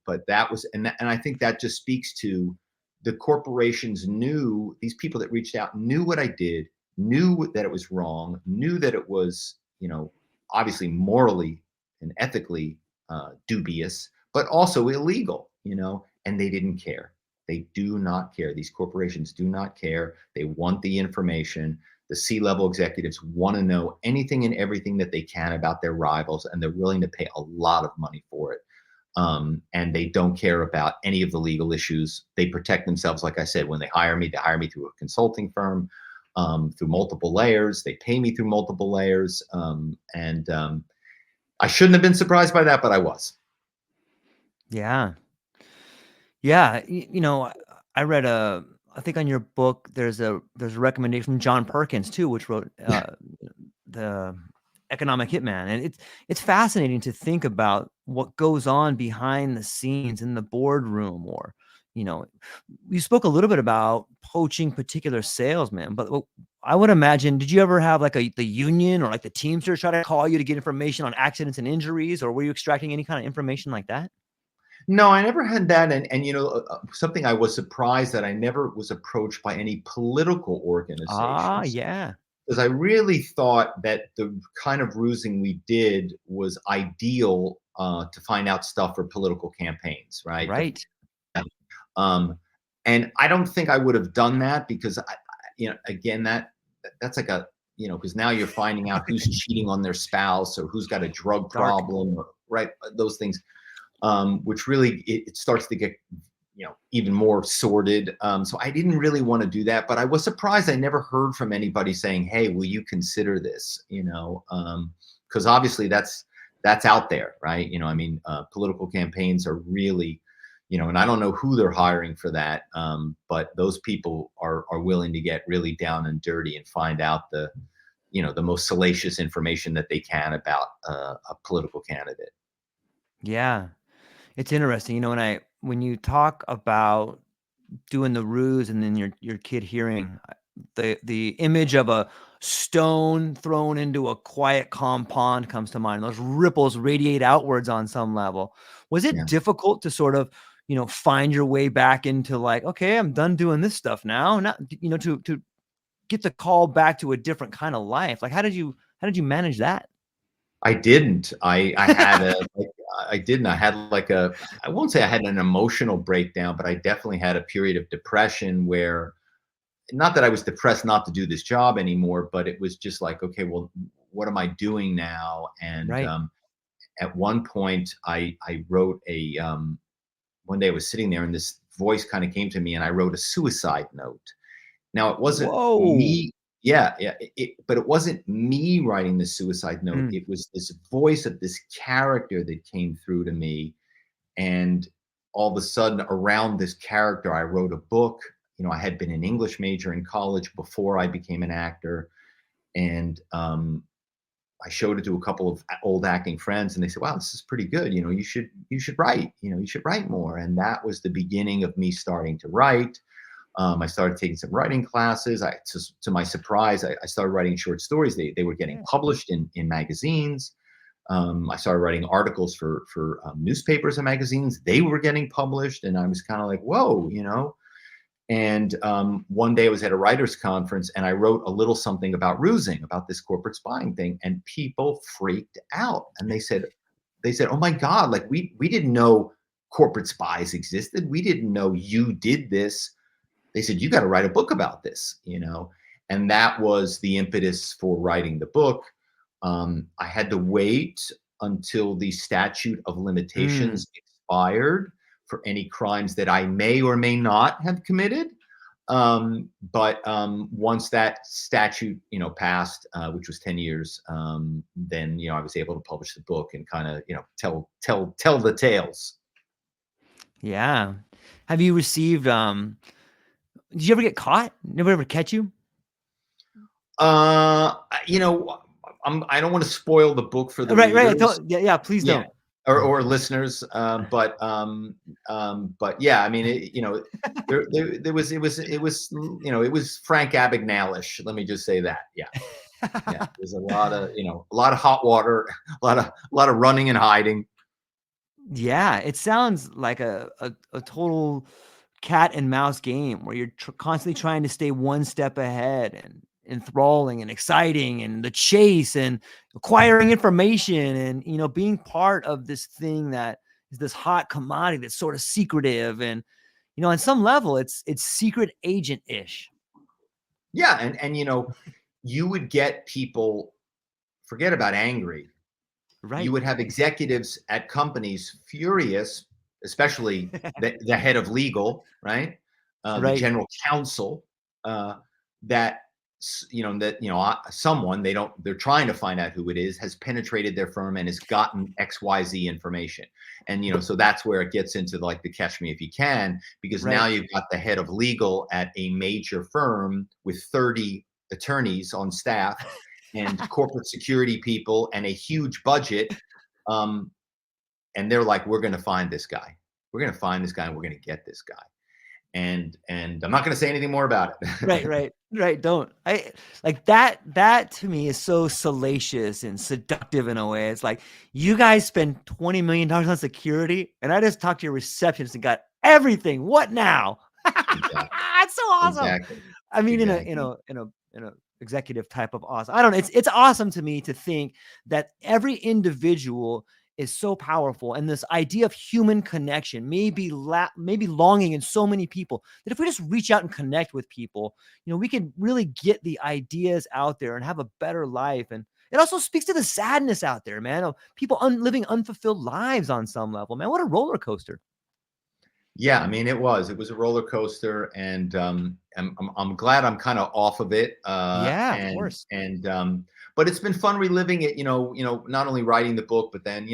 But that was, and I think that just speaks to the corporations knew, these people that reached out knew what I did, knew that it was wrong, knew that it was, obviously morally and ethically dubious, but also illegal, and they didn't care. They do not care. These corporations do not care. They want the information. The C-level executives want to know anything and everything that they can about their rivals, and they're willing to pay a lot of money for it. And they don't care about any of the legal issues. They protect themselves. Like I said, when they hire me through a consulting firm, through multiple layers. They pay me through multiple layers. And I shouldn't have been surprised by that, but I was. Yeah. Yeah, you know, I read I think on your book there's a recommendation from John Perkins too, which wrote the Economic Hitman, and it's fascinating to think about what goes on behind the scenes in the boardroom, or you know, you spoke a little bit about poaching particular salesmen, but I would imagine, did you ever have like the union or like the Teamsters try to call you to get information on accidents and injuries, or were you extracting any kind of information like that? No, I never had that, and something I was surprised that I never was approached by any political Ah, organizations, yeah. because I really thought that the kind of rusing we did was ideal to find out stuff for political campaigns, right? Right. Um, and I don't think I would have done that because again, that's like because now you're finding out who's cheating on their spouse or who's got a drug Dark. problem, or, right? Those things, which really it starts to get even more sordid. So I didn't really want to do that, but I was surprised I never heard from anybody saying, "Hey, will you consider this?" Because obviously that's out there, right? I mean, political campaigns are really, and I don't know who they're hiring for that, but those people are willing to get really down and dirty and find out the most salacious information that they can about a political candidate. Yeah. It's interesting, when you talk about doing the ruse and then your kid hearing, the image of a stone thrown into a quiet, calm pond comes to mind. Those ripples radiate outwards on some level. Was it Yeah. difficult to sort of, find your way back into like, okay, I'm done doing this stuff now, not, to get the call back to a different kind of life? Like, how did you manage that? I didn't. I had a like, I didn't. I had like I won't say I had an emotional breakdown, but I definitely had a period of depression where, not that I was depressed not to do this job anymore, but it was just like, okay, well, what am I doing now? And Right. at one point, I wrote one day I was sitting there and this voice kind of came to me and I wrote a suicide note. Now it wasn't Whoa. me. Yeah, yeah. But it wasn't me writing the suicide note. Mm. It was this voice of this character that came through to me, and all of a sudden, around this character, I wrote a book. I had been an English major in college before I became an actor, and I showed it to a couple of old acting friends, and they said, "Wow, this is pretty good. You should write. You should write more." And that was the beginning of me starting to write. I started taking some writing classes. To my surprise, I started writing short stories. They were getting Yeah. published in magazines. I started writing articles for newspapers and magazines. They were getting published, and I was kind of like, whoa. And one day I was at a writers' conference, and I wrote a little something about rusing, about this corporate spying thing, and people freaked out, and they said, "Oh my God! Like we didn't know corporate spies existed. We didn't know you did this." They said, "You got to write a book about this." And that was the impetus for writing the book. I had to wait until the statute of Mm. limitations expired for any crimes that I may or may not have committed. But once that statute, passed, which was 10 years, then I was able to publish the book and kind of tell the tales. Yeah. Have you received, did you ever get caught? Never ever catch you? Uh, you know, I don't want to spoil the book for the Right, right. I readers. don't, yeah, yeah, please Yeah, don't. or listeners. But yeah, I mean, there was it was Frank Abagnale-ish. Let me just say that. Yeah, yeah. There's a lot of hot water, a lot of running and hiding. Yeah, it sounds like a total cat and mouse game where you're constantly trying to stay one step ahead, and enthralling and exciting, and the chase and acquiring information, and being part of this thing that is this hot commodity that's sort of secretive, and on some level it's secret agent-ish. Yeah, and you would get people, forget about angry. You Right. would have executives at companies furious, especially the head of legal, right? The Right. general counsel, that someone they're trying to find out who it is, has penetrated their firm and has gotten XYZ information. And, so that's where it gets into like the catch me if you can, because now Right. you've got the head of legal at a major firm with 30 attorneys on staff and corporate security people and a huge budget. And they're like, we're going to find this guy. We're going to find this guy and we're going to get this guy. And I'm not going to say anything more about it. Right. Don't. I like that. That to me is so salacious and seductive in a way. It's like, you guys spend $20 million on security, and I just talked to your receptionist and got everything. What now? Exactly. It's so awesome. Exactly. I mean, Exactly. in a executive type of awesome. I don't know. It's awesome to me to think that every individual is so powerful, and this idea of human connection may be longing in so many people, that if we just reach out and connect with people, we can really get the ideas out there and have a better life. And it also speaks to the sadness out there, man, of people living unfulfilled lives on some level. Man, what a roller coaster. Yeah, I mean, it was a roller coaster, and I'm glad I'm kind of off of it. Yeah, of course. But it's been fun reliving it. Not only writing the book, but then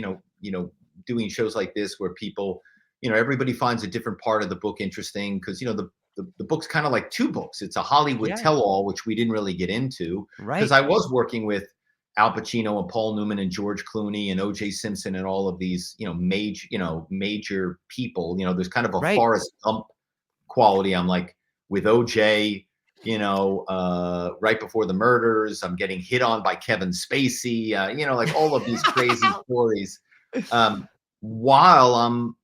doing shows like this where people, everybody finds a different part of the book interesting, because the book's kind of like two books. It's a Hollywood tell-all, which we didn't really get into, because I was working with Al Pacino and Paul Newman and George Clooney and O.J. Simpson and all of these, major people. There's kind of a Forrest Gump quality. I'm like with O.J., right before the murders, I'm getting hit on by Kevin Spacey, like all of these crazy stories. While I'm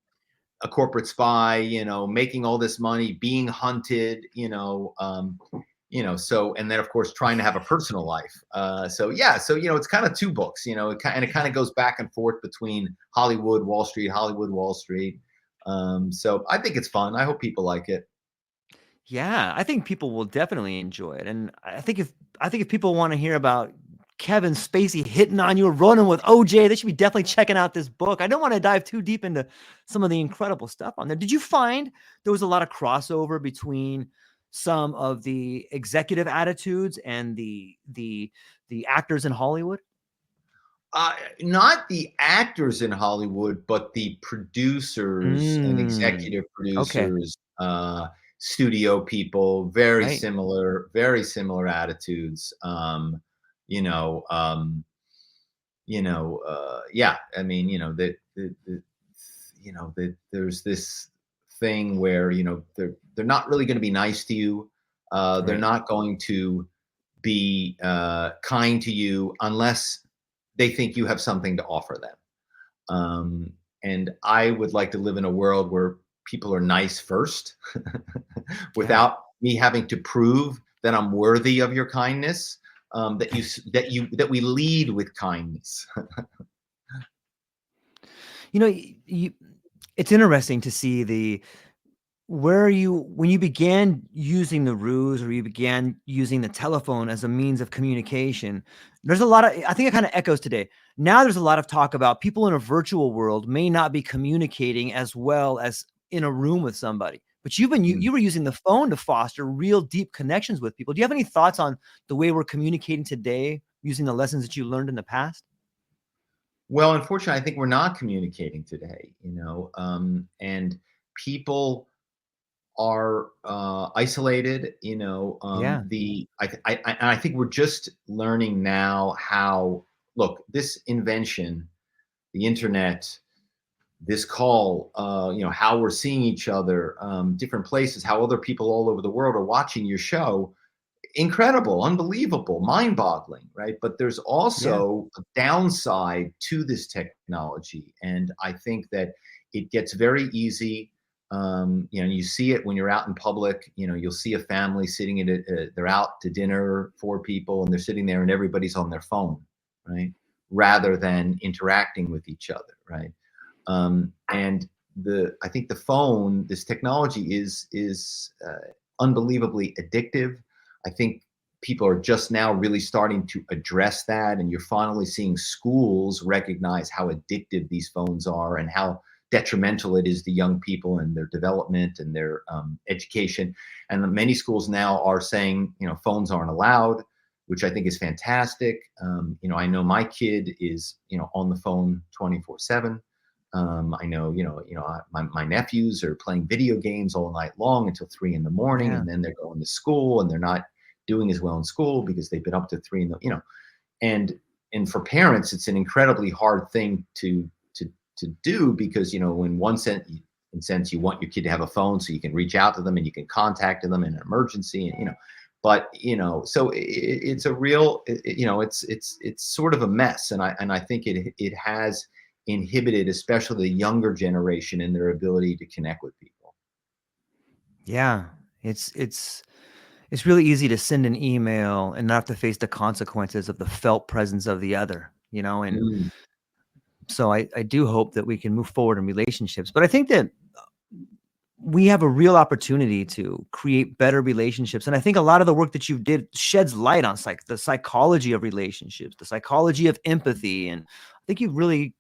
a corporate spy, making all this money, being hunted, so, and then of course trying to have a personal life. So it's kind of two books, and it kind of goes back and forth between Hollywood, Wall Street. So I think it's fun. I hope people like it. Yeah, I think people will definitely enjoy it. And I think if people want to hear about Kevin Spacey hitting on you or running with OJ, they should be definitely checking out this book. I don't want to dive too deep into some of the incredible stuff on there. Did you find there was a lot of crossover between some of the executive attitudes and the actors in Hollywood? Not the actors in Hollywood, but the producers and executive producers, studio people, very similar attitudes. Yeah. I mean, there's this thing where they're not really going to be nice to you. They're not going to be kind to you unless they think you have something to offer them. And I would like to live in a world where people are nice first, without me having to prove that I'm worthy of your kindness. That we lead with kindness. It's interesting to see when you began using the ruse, or you began using the telephone as a means of communication. There's a lot of, I think it kind of echoes today. Now there's a lot of talk about people in a virtual world may not be communicating as well as in a room with somebody, but you were using the phone to foster real deep connections with people. Do you have any thoughts on the way we're communicating today using the lessons that you learned in the past? Well, unfortunately, I think we're not communicating today, and people are isolated. I think we're just learning now how, look, this invention, the internet, this call, how we're seeing each other, different places, how other people all over the world are watching your show. Incredible, unbelievable, mind-boggling, right? But there's also a downside to this technology, and I think that it gets very easy. You see it when you're out in public. You'll see a family sitting they're out to dinner, 4 people, and they're sitting there, and everybody's on their phone, right? Rather than interacting with each other, right? And I think the phone, this technology is unbelievably addictive. I think people are just now really starting to address that, and you're finally seeing schools recognize how addictive these phones are and how detrimental it is to young people and their development and their education. And many schools now are saying, phones aren't allowed, which I think is fantastic. I know my kid is, on the phone 24/7. I know, my nephews are playing video games all night long until 3 a.m, Yeah. and then they're going to school and they're not doing as well in school because they've been up to 3 and for parents, it's an incredibly hard thing to do because, in one sense, you want your kid to have a phone so you can reach out to them and you can contact them in an emergency, and, but, so it's a real, it's sort of a mess. And I think it has inhibited, especially the younger generation, in their ability to connect with people. Yeah. It's really easy to send an email and not have to face the consequences of the felt presence of the other, and Mm. so I do hope that we can move forward in relationships. But I think that we have a real opportunity to create better relationships. And I think a lot of the work that you did sheds light on the psychology of relationships, the psychology of empathy. And I think you've really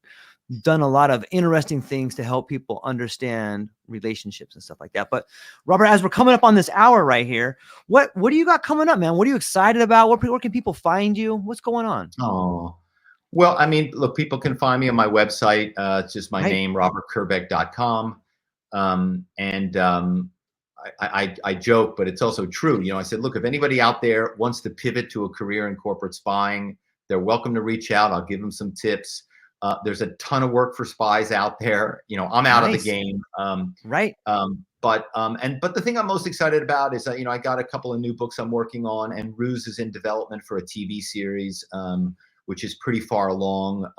done a lot of interesting things to help people understand relationships and stuff like that. But Robert, as we're coming up on this hour right here, what do you got coming up, man? What are you excited about? Where can people find you? What's going on? Oh, well, I mean, look, people can find me on my website. It's just my Right. name, robertkerbeck.com. I joke, but it's also true. I said, look, if anybody out there wants to pivot to a career in corporate spying, they're welcome to reach out. I'll give them some tips. There's a ton of work for spies out there. I'm out of the game. Right. But the thing I'm most excited about is, I got a couple of new books I'm working on, and Ruse is in development for a TV series, which is pretty far along,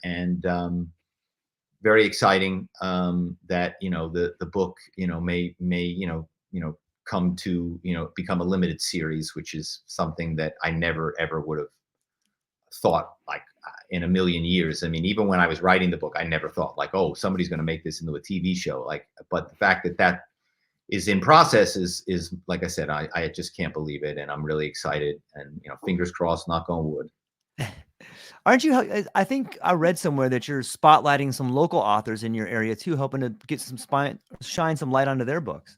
and very exciting. That the book may come to become a limited series, which is something that I never ever would have thought, like, in a million years. I mean, even when I was writing the book, I never thought, like, oh, somebody's going to make this into a TV show. But the fact that is in process is like I said, I just can't believe it, and I'm really excited. And fingers crossed, knock on wood. Aren't you? I think I read somewhere that you're spotlighting some local authors in your area too, hoping to get shine some light onto their books.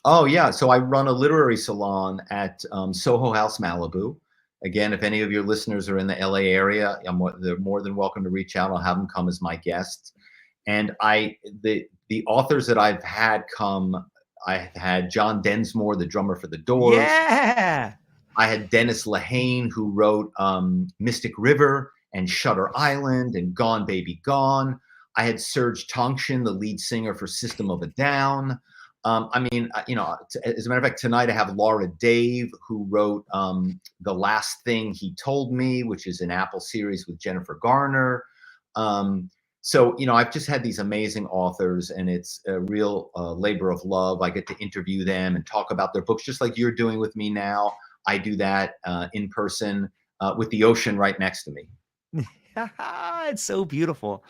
Oh yeah, so I run a literary salon at Soho House Malibu. Again, if any of your listeners are in the LA area, they're more than welcome to reach out. I'll have them come as my guests. And the authors that I've had come, I had John Densmore, the drummer for the Doors. Yeah. I had Dennis Lehane, who wrote Mystic River and Shutter Island and Gone Baby Gone. I had Serge Tankian, the lead singer for System of a Down. As a matter of fact, tonight I have Laura Dave, who wrote The Last Thing He Told Me, which is an Apple series with Jennifer Garner. So, I've just had these amazing authors, and it's a real labor of love. I get to interview them and talk about their books, just like you're doing with me now. I do that in person with the ocean right next to me. It's so beautiful.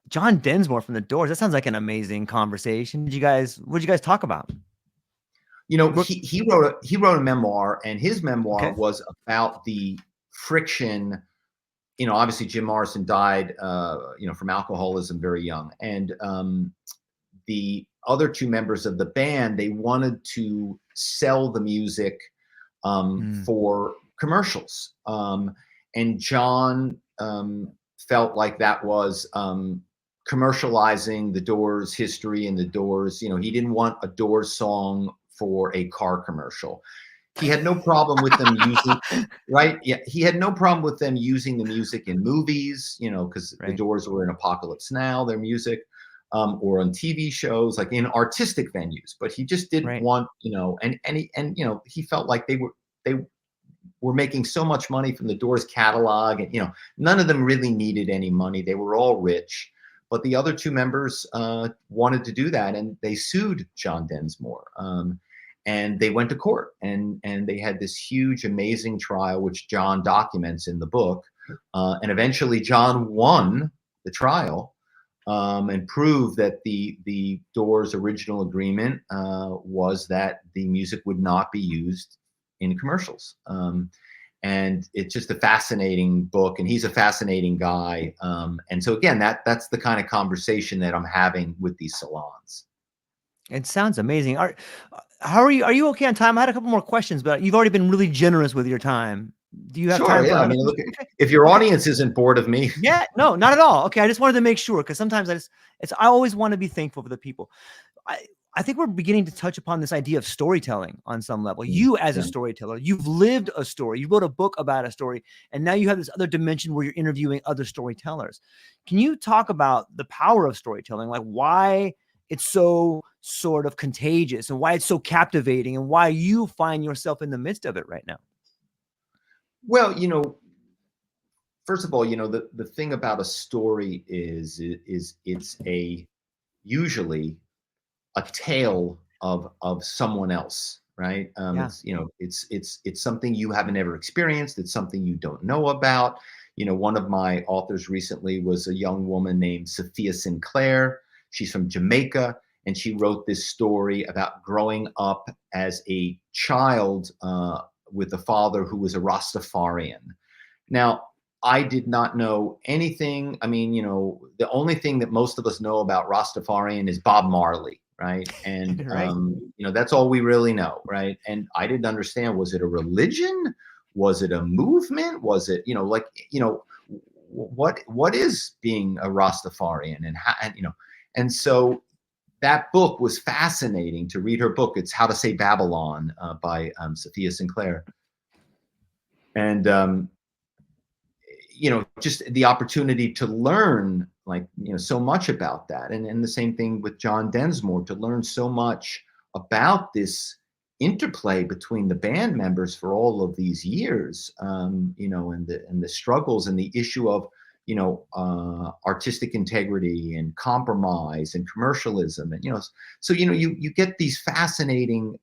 John Densmore from the Doors. That sounds like an amazing conversation. What did you guys talk about? He wrote a memoir, and his memoir was about the friction. Obviously Jim Morrison died, from alcoholism very young, and the other two members of the band, they wanted to sell the music for commercials, and John felt like that was commercializing the Doors history and the Doors. He didn't want a Doors song for a car commercial. He had no problem with them using right. Yeah, he had no problem with them using the music in movies, because the Doors were in Apocalypse Now, their music, or on TV shows, like in artistic venues. But he just didn't want, he felt like they were making so much money from the Doors catalog, and none of them really needed any money. They were all rich. But the other two members wanted to do that, and they sued John Densmore. And they went to court, and they had this huge, amazing trial, which John documents in the book. And eventually John won the trial and proved that the Doors' original agreement was that the music would not be used in commercials. And it's just a fascinating book, and he's a fascinating guy. And so again, that's the kind of conversation that I'm having with these salons. It sounds amazing. How are you? Are you okay on time? I had a couple more questions, but you've already been really generous with your time. Do you have Sure, time for yeah. I another mean, look, question? Okay. if your Okay. audience isn't bored of me, Yeah, no, not at all. Okay, I just wanted to make sure because sometimes I always want to be thankful for the people. I I think we're beginning to touch upon this idea of storytelling on some level. You as a yeah. storyteller, you've lived a story. You wrote a book about a story, and now you have this other dimension where you're interviewing other storytellers. Can you talk about the power of storytelling, like why it's so sort of contagious and why it's so captivating and why you find yourself in the midst of it right now? Well, first of all, the thing about a story is it's a usually a tale of someone else, right? Yeah. It's something you haven't ever experienced. It's something you don't know about. One of my authors recently was a young woman named Sophia Sinclair. She's from Jamaica, and she wrote this story about growing up as a child with a father who was a Rastafarian. Now, I did not know anything. I mean, the only thing that most of us know about Rastafarian is Bob Marley, right? And Right. that's all we really know, right? And I didn't understand, was it a religion? Was it a movement? Was it, what is being a Rastafarian, and how, and so that book was fascinating to read. Her book, it's How to Say Babylon, by Sophia Sinclair. And just the opportunity to learn, like, so much about that. And the same thing with John Densmore, to learn so much about this interplay between the band members for all of these years, and the struggles and the issue of, artistic integrity and compromise and commercialism. And, so, you get these fascinating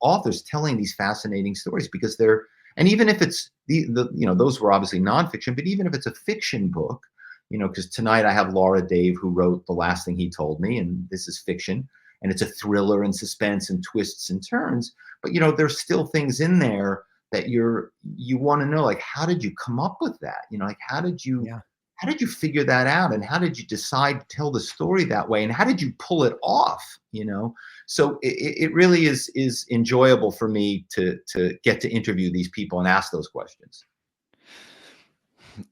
authors telling these fascinating stories, because they're, and even if it's those were obviously nonfiction, but even if it's a fiction book, because tonight I have Laura Dave, who wrote The Last Thing He Told Me, and this is fiction, and it's a thriller and suspense and twists and turns. But there's still things in there that you want to know, like, how did you come up with that? Like, how did you figure that out, and how did you decide to tell the story that way, and how did you pull it off? So it really is enjoyable for me to get to interview these people and ask those questions.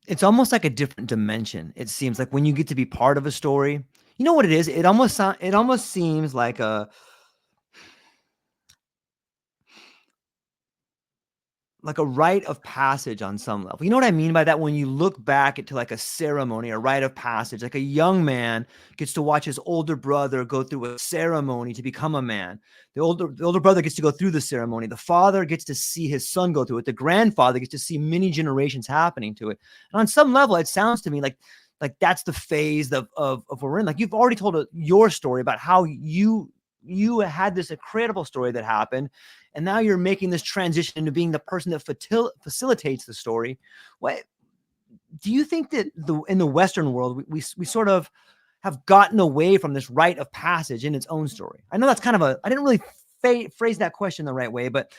It's almost like a different dimension. It seems like when you get to be part of a story, you know what it is? It almost seems like a rite of passage on some level. You know what I mean by that? When you look back into like a ceremony, a rite of passage, like a young man gets to watch his older brother go through a ceremony to become a man. The older brother gets to go through the ceremony. The father gets to see his son go through it. The grandfather gets to see many generations happening to it. And on some level, it sounds to me like that's the phase of what we're in. Like, you've already told your story about how you had this incredible story that happened, and now you're making this transition into being the person that facilitates the story. What do you think that in the Western world we sort of have gotten away from this rite of passage in its own story? I know that's kind of I didn't really phrase that question the right way, but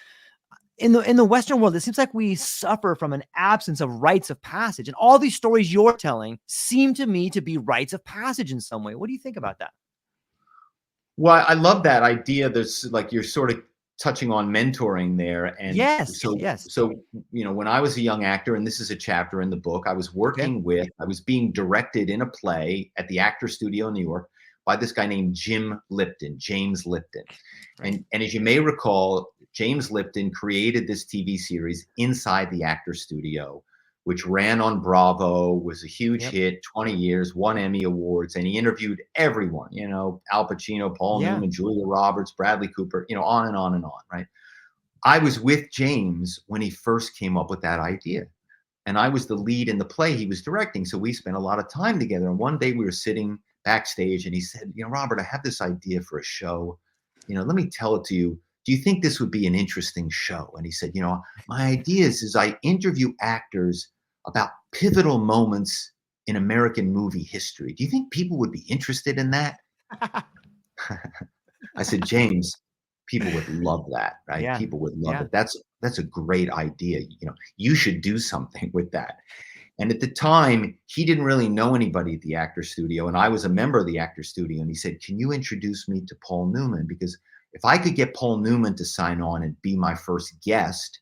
in the Western world, it seems like we suffer from an absence of rites of passage, and all these stories you're telling seem to me to be rites of passage in some way. What do you think about that? Well, I love that idea. There's, like, you're sort of touching on mentoring there. And Yes. when I was a young actor, and this is a chapter in the book, I was Okay. I was being directed in a play at the Actor Studio in New York by this guy named James Lipton. Right. And as you may recall, James Lipton created this TV series inside the Actor Studio, which ran on Bravo, was a huge Yep. hit, 20 years, won Emmy Awards, and he interviewed everyone, Al Pacino, Paul Yeah. Newman, Julia Roberts, Bradley Cooper, on and on and on, right? I was with James when he first came up with that idea. And I was the lead in the play he was directing. So we spent a lot of time together. And one day we were sitting backstage, and he said, Robert, I have this idea for a show. Let me tell it to you. Do you think this would be an interesting show? And he said, my idea is I interview actors about pivotal moments in American movie history. Do you think people would be interested in that? I said, James, people would love that, right? Yeah. People would love Yeah. it. That's that's a great idea. You should do something with that. And at the time, he didn't really know anybody at the actor studio. And I was a member of the actor studio. And he said, can you introduce me to Paul Newman? Because if I could get Paul Newman to sign on and be my first guest,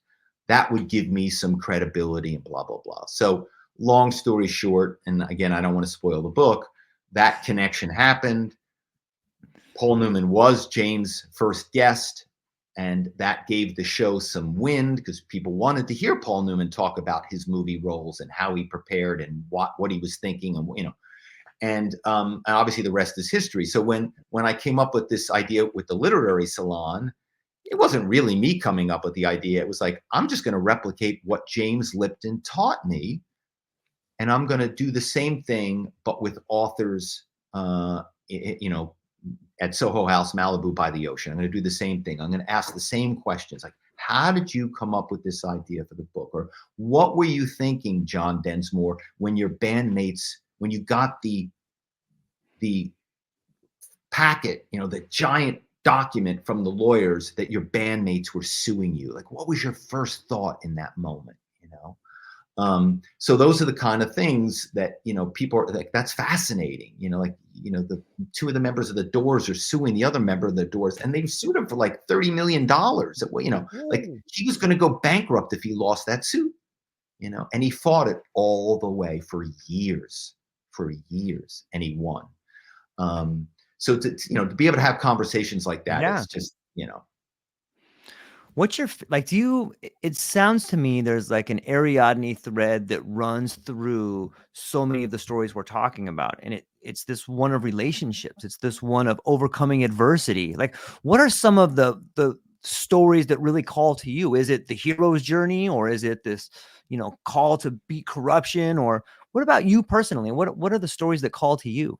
that would give me some credibility and blah, blah, blah. So long story short, and again, I don't want to spoil the book, that connection happened. Paul Newman was James' first guest. And that gave the show some wind because people wanted to hear Paul Newman talk about his movie roles and how he prepared and what he was thinking, and obviously the rest is history. So when I came up with this idea with the literary salon, it wasn't really me coming up with the idea. It was like, I'm just going to replicate what James Lipton taught me, and I'm going to do the same thing, but with authors, at Soho House, Malibu by the ocean. I'm going to do the same thing. I'm going to ask the same questions, like, how did you come up with this idea for the book? Or what were you thinking, John Densmore, when your bandmates, when you got the packet, the giant document from the lawyers that your bandmates were suing you? Like, what was your first thought in that moment? So those are the kind of things that, people are like, that's fascinating. The two of the members of the Doors are suing the other member of the Doors, and they sued him for like $30 million. Like he was going to go bankrupt if he lost that suit, and he fought it all the way for years, and he won. So to be able to have conversations like that, it's just, What's your, it sounds to me there's like an Ariadne thread that runs through so many of the stories we're talking about. And it's this one of relationships. It's this one of overcoming adversity. Like, what are some of the stories that really call to you? Is it the hero's journey, or is it this, call to beat corruption? Or what about you personally? What are the stories that call to you?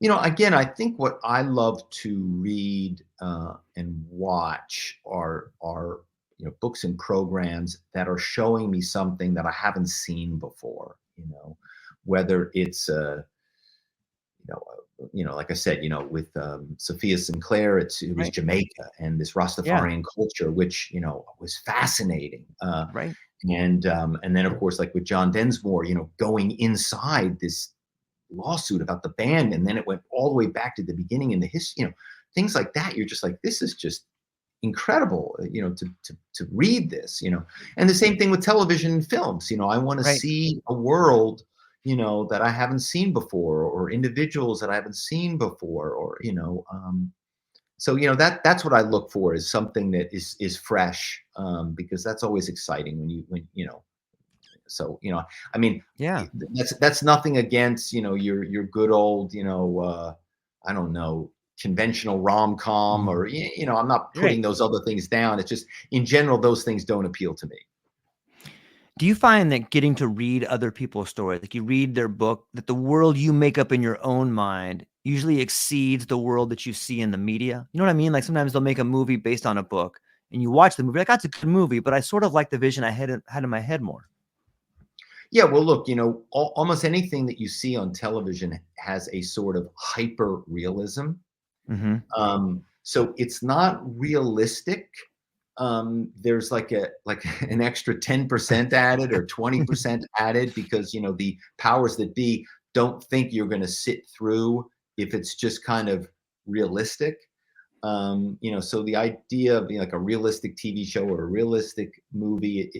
Again, I think what I love to read and watch are books and programs that are showing me something that I haven't seen before. Whether it's like I said, with Sophia Sinclair, it was Right. Jamaica and this Rastafarian culture, which was fascinating. Right. And then of course, like with John Densmore, going inside this lawsuit about the band, and then it went all the way back to the beginning in the history, things like that. You're just like, this is just incredible, to read this, and the same thing with television and films. I want to see a world, that I haven't seen before, or individuals that I haven't seen before, or, so, that's what I look for, is something that is fresh, because that's always exciting when so, I mean, that's nothing against, your good old, I don't know, conventional rom-com, or, I'm not putting those other things down. It's just, in general, those things don't appeal to me. Do you find that getting to read other people's stories, like you read their book, that the world you make up in your own mind usually exceeds the world that you see in the media? You know what I mean? Like sometimes they'll make a movie based on a book, and you watch the movie, like, that's a good movie, but I sort of like the vision I had in my head more. Yeah, well, look, almost anything that you see on television has a sort of hyper realism. Mm-hmm. So it's not realistic. There's like an extra 10% added or 20% added, because the powers that be don't think you're going to sit through if it's just kind of realistic. So the idea of like a realistic TV show or a realistic movie,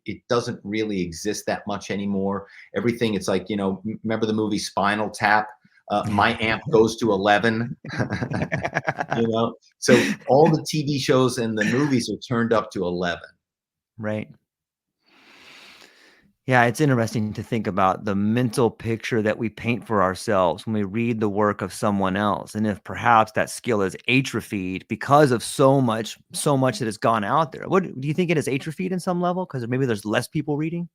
it doesn't really exist that much anymore. Everything, it's like, remember the movie Spinal Tap? My amp goes to 11. So all the TV shows and the movies are turned up to 11. Right. Yeah, it's interesting to think about the mental picture that we paint for ourselves when we read the work of someone else, and if perhaps that skill is atrophied because of so much that has gone out there. What do you think? It is atrophied in some level because maybe there's less people reading?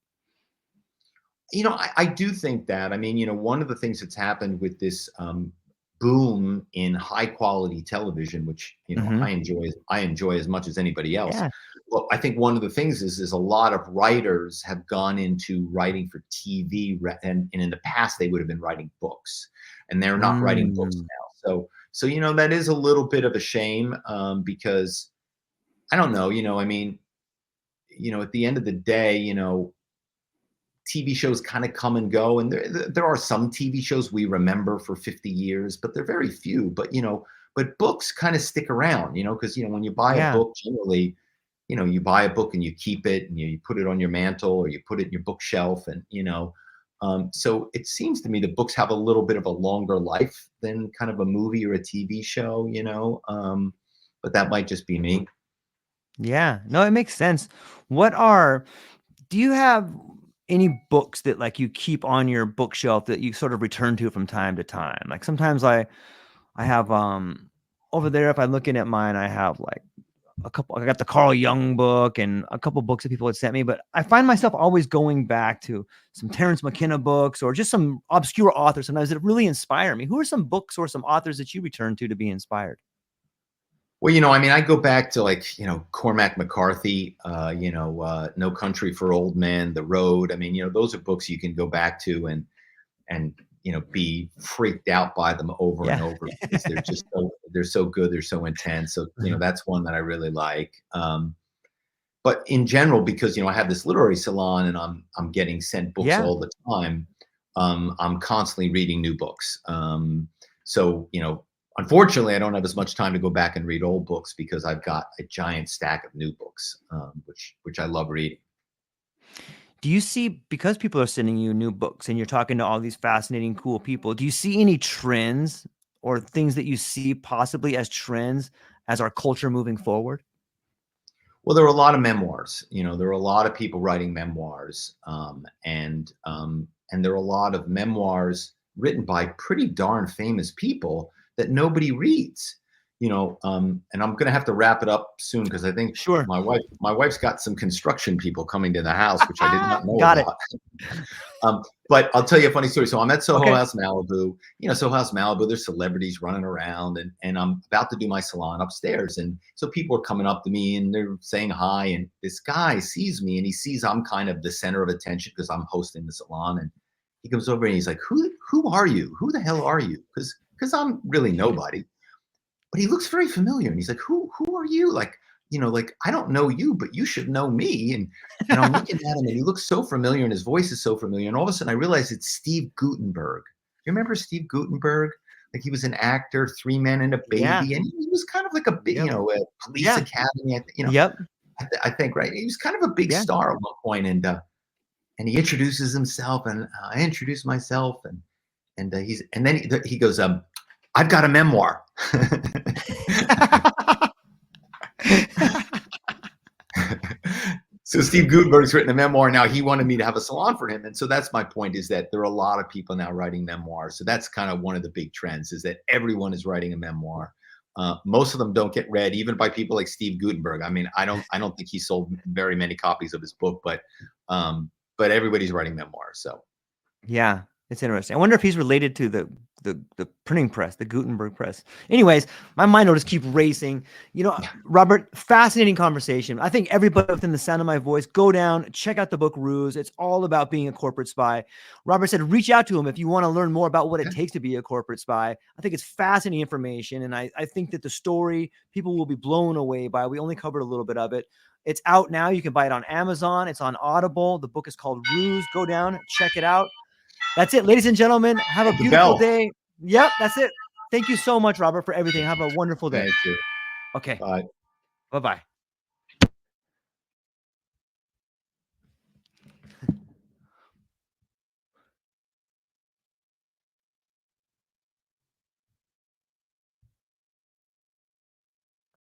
I do think that. I mean, one of the things that's happened with this boom in high quality television, which Mm-hmm. I enjoy as much as anybody else. Yeah. Well, I think one of the things is a lot of writers have gone into writing for TV, and in the past they would have been writing books, and they're not writing books now. So that is a little bit of a shame, because I don't know, I mean, at the end of the day, TV shows kind of come and go, and there are some TV shows we remember for 50 years, but they're very few. But books kind of stick around, because when you buy a Yeah. book, generally, you buy a book and you keep it and you put it on your mantle or you put it in your bookshelf, and so it seems to me that books have a little bit of a longer life than kind of a movie or a TV show, but that might just be me. Yeah. No, it makes sense. Do you have any books that like you keep on your bookshelf that you sort of return to from time to time? Like sometimes I have over there, if I'm looking at mine, I have like I got the Carl Jung book and a couple books that people had sent me, but I find myself always going back to some Terrence McKenna books or just some obscure authors sometimes that really inspire me. Who are some books or some authors that you return to be inspired? Well, I mean, I go back to like, Cormac McCarthy, No Country for Old Men, The Road. I mean, those are books you can go back to and be freaked out by them over and Yeah. over because they're so good, they're so intense. So, that's one that I really like. But in general, because I have this literary salon and I'm getting sent books Yeah. all the time, I'm constantly reading new books. So, unfortunately, I don't have as much time to go back and read old books because I've got a giant stack of new books, which I love reading. Do you see, because people are sending you new books and you're talking to all these fascinating, cool people, do you see any trends or things that you see possibly as trends as our culture moving forward? Well, there are a lot of memoirs. There are a lot of people writing memoirs, and there are a lot of memoirs written by pretty darn famous people that nobody reads. And I'm going to have to wrap it up soon because I think Sure. my wife's got some construction people coming to the house, which I did not know Got it. about. But I'll tell you a funny story. So I'm at Soho Okay. House Malibu. Soho House Malibu, there's celebrities running around, and I'm about to do my salon upstairs. And so people are coming up to me and they're saying hi. And this guy sees me and he sees I'm kind of the center of attention because I'm hosting the salon. And he comes over and he's like, Who are you? Who the hell are you? Because I'm really nobody. But he looks very familiar. And he's like, Who are you? Like, I don't know you, but you should know me. And I'm looking at him and he looks so familiar and his voice is so familiar. And all of a sudden I realize it's Steve Gutenberg. You remember Steve Gutenberg? Like he was an actor, Three Men and a Baby. Yeah. And he was kind of like a big, Yep. a police Yeah. academy, Yep. I think, right? He was kind of a big Yeah. star at one point. And he introduces himself and I introduce myself and then he goes, I've got a memoir. So Steve Gutenberg's written a memoir. Now he wanted me to have a salon for him. And so that's my point, is that there are a lot of people now writing memoirs. So that's kind of one of the big trends, is that everyone is writing a memoir. Most of them don't get read, even by people like Steve Gutenberg. I mean, I don't think he sold very many copies of his book, but everybody's writing memoirs. So Yeah, it's interesting. I wonder if he's related to the printing press, the Gutenberg press. Anyways, my mind will just keep racing. Robert, fascinating conversation. I think everybody within the sound of my voice, go down, check out the book Ruse. It's all about being a corporate spy. Robert said, reach out to him if you want to learn more about what it takes to be a corporate spy. I think it's fascinating information. And I think that the story, people will be blown away by. We only covered a little bit of it. It's out now. You can buy it on Amazon. It's on Audible. The book is called Ruse. Go down, check it out. That's it, ladies and gentlemen. Have a beautiful day. Yep, that's it. Thank you so much, Robert, for everything. Have a wonderful day. Thank you. Okay. Bye. Bye-bye.